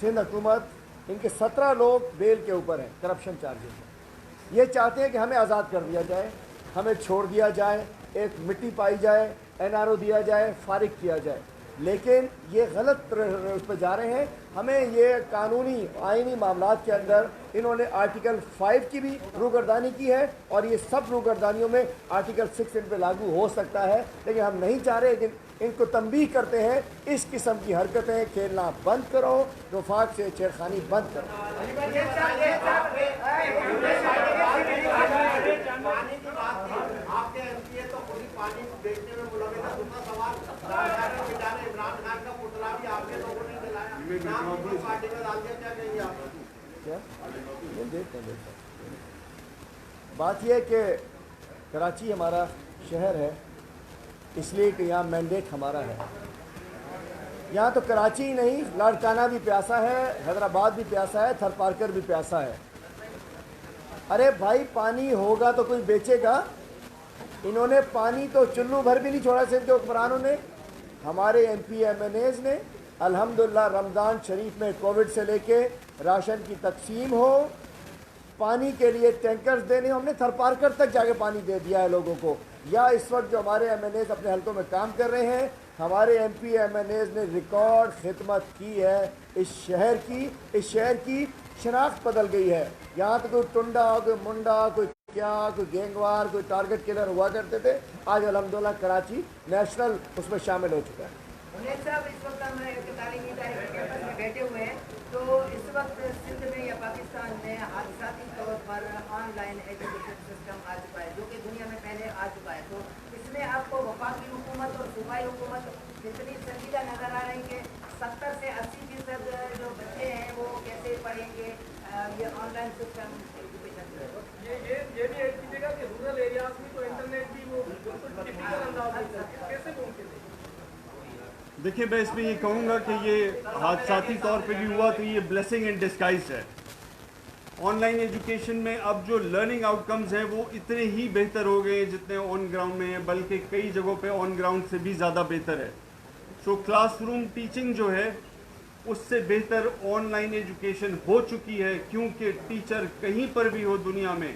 Speaker 1: सिंध हुकूमत। इनके 17 लोग बेल के ऊपर हैं करप्शन चार्जेस में। ये चाहते हैं कि हमें आज़ाद कर दिया जाए, हमें छोड़ दिया जाए, एक मिट्टी पाई जाए, NRO दिया जाए, फारिग किया जाए। लेकिन ये गलत उस पर जा रहे हैं। हमें ये कानूनी आइनी मामलात के अंदर इन्होंने आर्टिकल 5 की भी रूगर्दानी की है और ये सब रूगर्दानियों में आर्टिकल 6 इन पर लागू हो सकता है। लेकिन हम नहीं चाह रहे, लेकिन इनको तंबीह करते हैं, इस किस्म की हरकतें खेलना बंद करो, वफाक से छेड़खानी बंद करो।
Speaker 3: आपके एमपीए तो खुद ही पानी बेचने में मुलविस है। दूसरा सवाल, बेचारे इमरान खान का पुतला भी आपके लोगों ने जलाया, नाम भी पार्टी में डाल दिया, क्या कहेंगे आप?
Speaker 1: क्या देखते हैं। बात यह है कि कराची हमारा शहर है, इसलिए कि यहाँ मैंडेट हमारा है। यहाँ तो कराची ही नहीं, लाड़काना भी प्यासा है, हैदराबाद भी प्यासा है, थरपारकर भी प्यासा है। अरे भाई, पानी होगा तो कोई बेचेगा। इन्होंने पानी तो चुल्लू भर भी नहीं छोड़ा सिंध के हुक्मरानों ने। हमारे MP MNAs ने अल्हम्दुलिल्लाह रमज़ान शरीफ में कोविड से लेके राशन की तकसीम हो, पानी के लिए टैंकर्स देने, हमने थरपारकर तक जाके पानी दे दिया है लोगों को। या इस वक्त जो हमारे MNAs अपने हल्कों में काम कर रहे हैं, हमारे MP MNAs ने रिकॉर्ड खिदमत की है इस शहर की शनाख्त बदल गई है। यहाँ तो कोई टुंडा, कोई मुंडा, कोई क्या, कोई गैंगवार, कोई टारगेट किलर हुआ करते थे। आज अल्हम्दुलिल्लाह कराची नेशनल उसमें शामिल हो चुका है।
Speaker 7: मुनीर साहब, इस वक्त हम तालीमी इदारे के कैंपस में बैठे हुए हैं, तो इस वक्त सिंध में या पाकिस्तान में हादसाती तौर पर ऑनलाइन एजुकेशन सिस्टम आ चुका है, जो कि दुनिया में पहले आ चुका है। तो इसमें आपको वफाकी हुकूमत और सूबाई हुकूमत कितनी संजीदा नज़र आ रही है? 70 से 80% जो बच्चे हैं वो कैसे पढ़ेंगे ये ऑनलाइन सिस्टम एजुकेशन? ये भी एक कीजिएगा कि रूरल एरियाज में तो इंटरनेट भी वो बिल्कुल टिपिकल अंदाज में कैसे मुमकिन है?
Speaker 2: देखिए, मैं इसमें ये कहूँगा कि ये हादसाती तौर पे भी हुआ तो ये ब्लेसिंग इन डिस्गाइज है। آن لائن ایجوکیشن میں اب جو لرننگ آؤٹ کمز ہیں وہ اتنے ہی بہتر ہو گئے جتنے آن گراؤنڈ میں ہیں، بلکہ کئی جگہوں پہ آن گراؤنڈ سے بھی زیادہ بہتر ہے. سو کلاس روم ٹیچنگ جو ہے اس سے بہتر آن لائن ایجوکیشن ہو چکی ہے، کیونکہ ٹیچر کہیں پر بھی ہو دنیا میں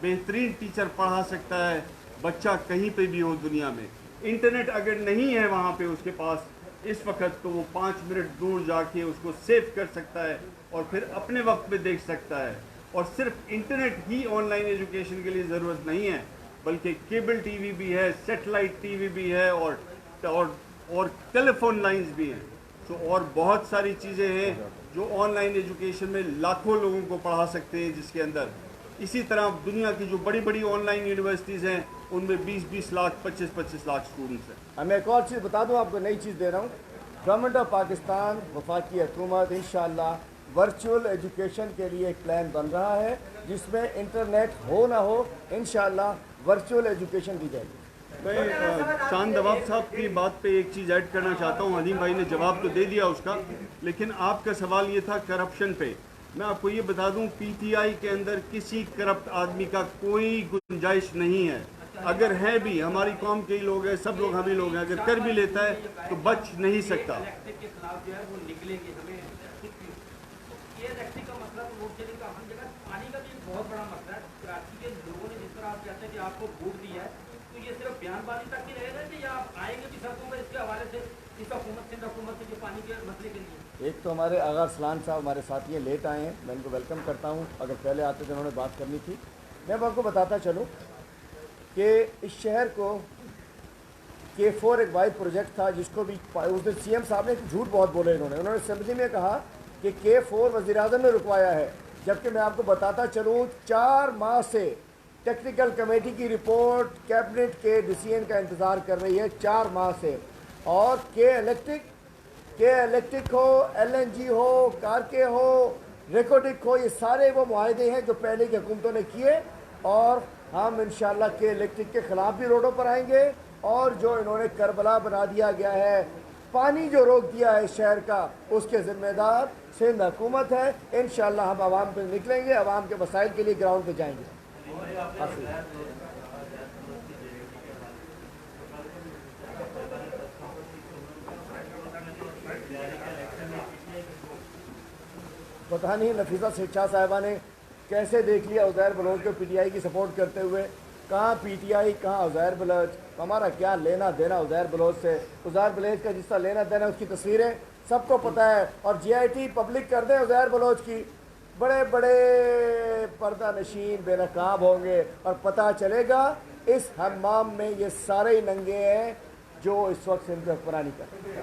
Speaker 2: بہترین ٹیچر پڑھا سکتا ہے، بچہ کہیں پہ بھی ہو دنیا میں. انٹرنیٹ اگر نہیں ہے وہاں پہ اس کے پاس اس وقت، تو وہ 5 منٹ دور جا کے اس کو سیو کر سکتا ہے اور پھر اپنے وقت پہ دیکھ سکتا ہے. اور صرف internet he on line education کے لیے ضرورت نہیں ہے، بلکہ کیبل ٹی وی بھی ہے، سیٹلائٹ ٹی وی بھی ہے، اور ٹیلی فون لائنز بھی ہیں. اور بہت ساری چیزیں ہیں جو آن لائن ایجوکیشن میں لاکھوں لوگوں کو پڑھا سکتے ہیں، جس کے اندر اسی طرح دنیا کی جو بڑی بڑی آن لائن یونیورسٹیز ہیں ان میں 20-20 لاکھ 25-25 لاکھ اسٹوڈنٹس ہیں.
Speaker 1: میں ایک اور چیز بتا دوں آپ کو، نئی چیز دے رہا ہوں. گورنمنٹ آف پاکستان، وفاقی حکومت انشاءاللہ ورچوئل ایجوکیشن کے لیے ایک پلان بن رہا ہے جس میں انٹرنیٹ ہو نہ ہو انشاءاللہ ورچوئل ایجوکیشن دی جائے گی.
Speaker 2: میں چاند نواب صاحب کی بات پہ ایک چیز ایڈ کرنا چاہتا ہوں. حلیم بھائی نے جواب تو دے دیا اس کا، لیکن آپ کا سوال یہ تھا کرپشن پہ. میں آپ کو یہ بتا دوں پی ٹی آئی کے اندر کسی کرپٹ آدمی کا کوئی گنجائش نہیں ہے. اگر ہے بھی، ہماری قوم کے ہی لوگ ہیں، سب لوگ ہم ہی لوگ ہیں، اگر کر بھی لیتا ہے تو بچ نہیں سکتا.
Speaker 6: پانی کا بھی ایک بہت بڑا مسئلہ ہے. کراچی کے لوگوں نے جس طرح آپ کہتے ہیں کہ آپ کو ووٹ دیا ہے، تو یہ صرف بیان بازی تک ہی رہے گا کہ یا آپ آئیں گے بھی سڑکوں میں اس کے حوالے سے اس حکومت سے جو پانی کے مسئلے کے لیے؟
Speaker 1: ایک تو ہمارے آغا ارسلان صاحب ہمارے ساتھی ہیں، لیٹ آئے ہیں، میں ان کو ویلکم کرتا ہوں. اگر پہلے آتے تو انہوں نے بات کرنی تھی. میں آپ کو بتاتا چلوں کہ اس شہر کو K4 ایک واحد پروجیکٹ تھا جس کو بھی اس دن سی ایم صاحب نے جھوٹ بہت بولے. انہوں نے اسمبلی میں کہا کہ K4 وزیر اعظم نے رکوایا ہے، جبکہ میں آپ کو بتاتا چلوں 4 ماہ سے ٹیکنیکل کمیٹی کی رپورٹ کیبنٹ کے ڈیسیژن کا انتظار کر رہی ہے 4 ماہ سے. اور کے الیکٹرک ہو، LNG ہو، کارکے ہو، ریکوٹک ہو، یہ سارے وہ معاہدے ہیں جو پہلے کی حکومتوں نے کیے. اور ہم انشاءاللہ کے الیکٹرک کے خلاف بھی روڈوں پر آئیں گے. اور جو انہوں نے کربلا بنا دیا گیا ہے، پانی جو روک دیا ہے شہر کا، اس کے ذمہ دار سندھ حکومت ہے. انشاءاللہ ہم عوام پہ نکلیں گے، عوام کے مسائل کے لیے گراؤنڈ پہ جائیں گے. پتہ نہیں نفیسہ شاہ صاحبہ نے کیسے دیکھ لیا عزیر بلوچ کو پی ٹی آئی کی سپورٹ کرتے ہوئے. کہاں پی ٹی آئی، کہاں عزیر بلوچ. ہمارا کیا لینا دینا عزیر بلوچ سے؟ عزیر بلوچ کا جس طرح لینا دینا اس کی تصویریں سب کو پتہ ہے. اور جی آئی ٹی پبلک کر دیں عزیر بلوچ کی، بڑے بڑے پردہ نشین بے نقاب ہوں گے اور پتہ چلے گا اس حمام میں یہ سارے ہی ننگے ہیں جو اس وقت سندھ حکمرانی کرتے ہیں.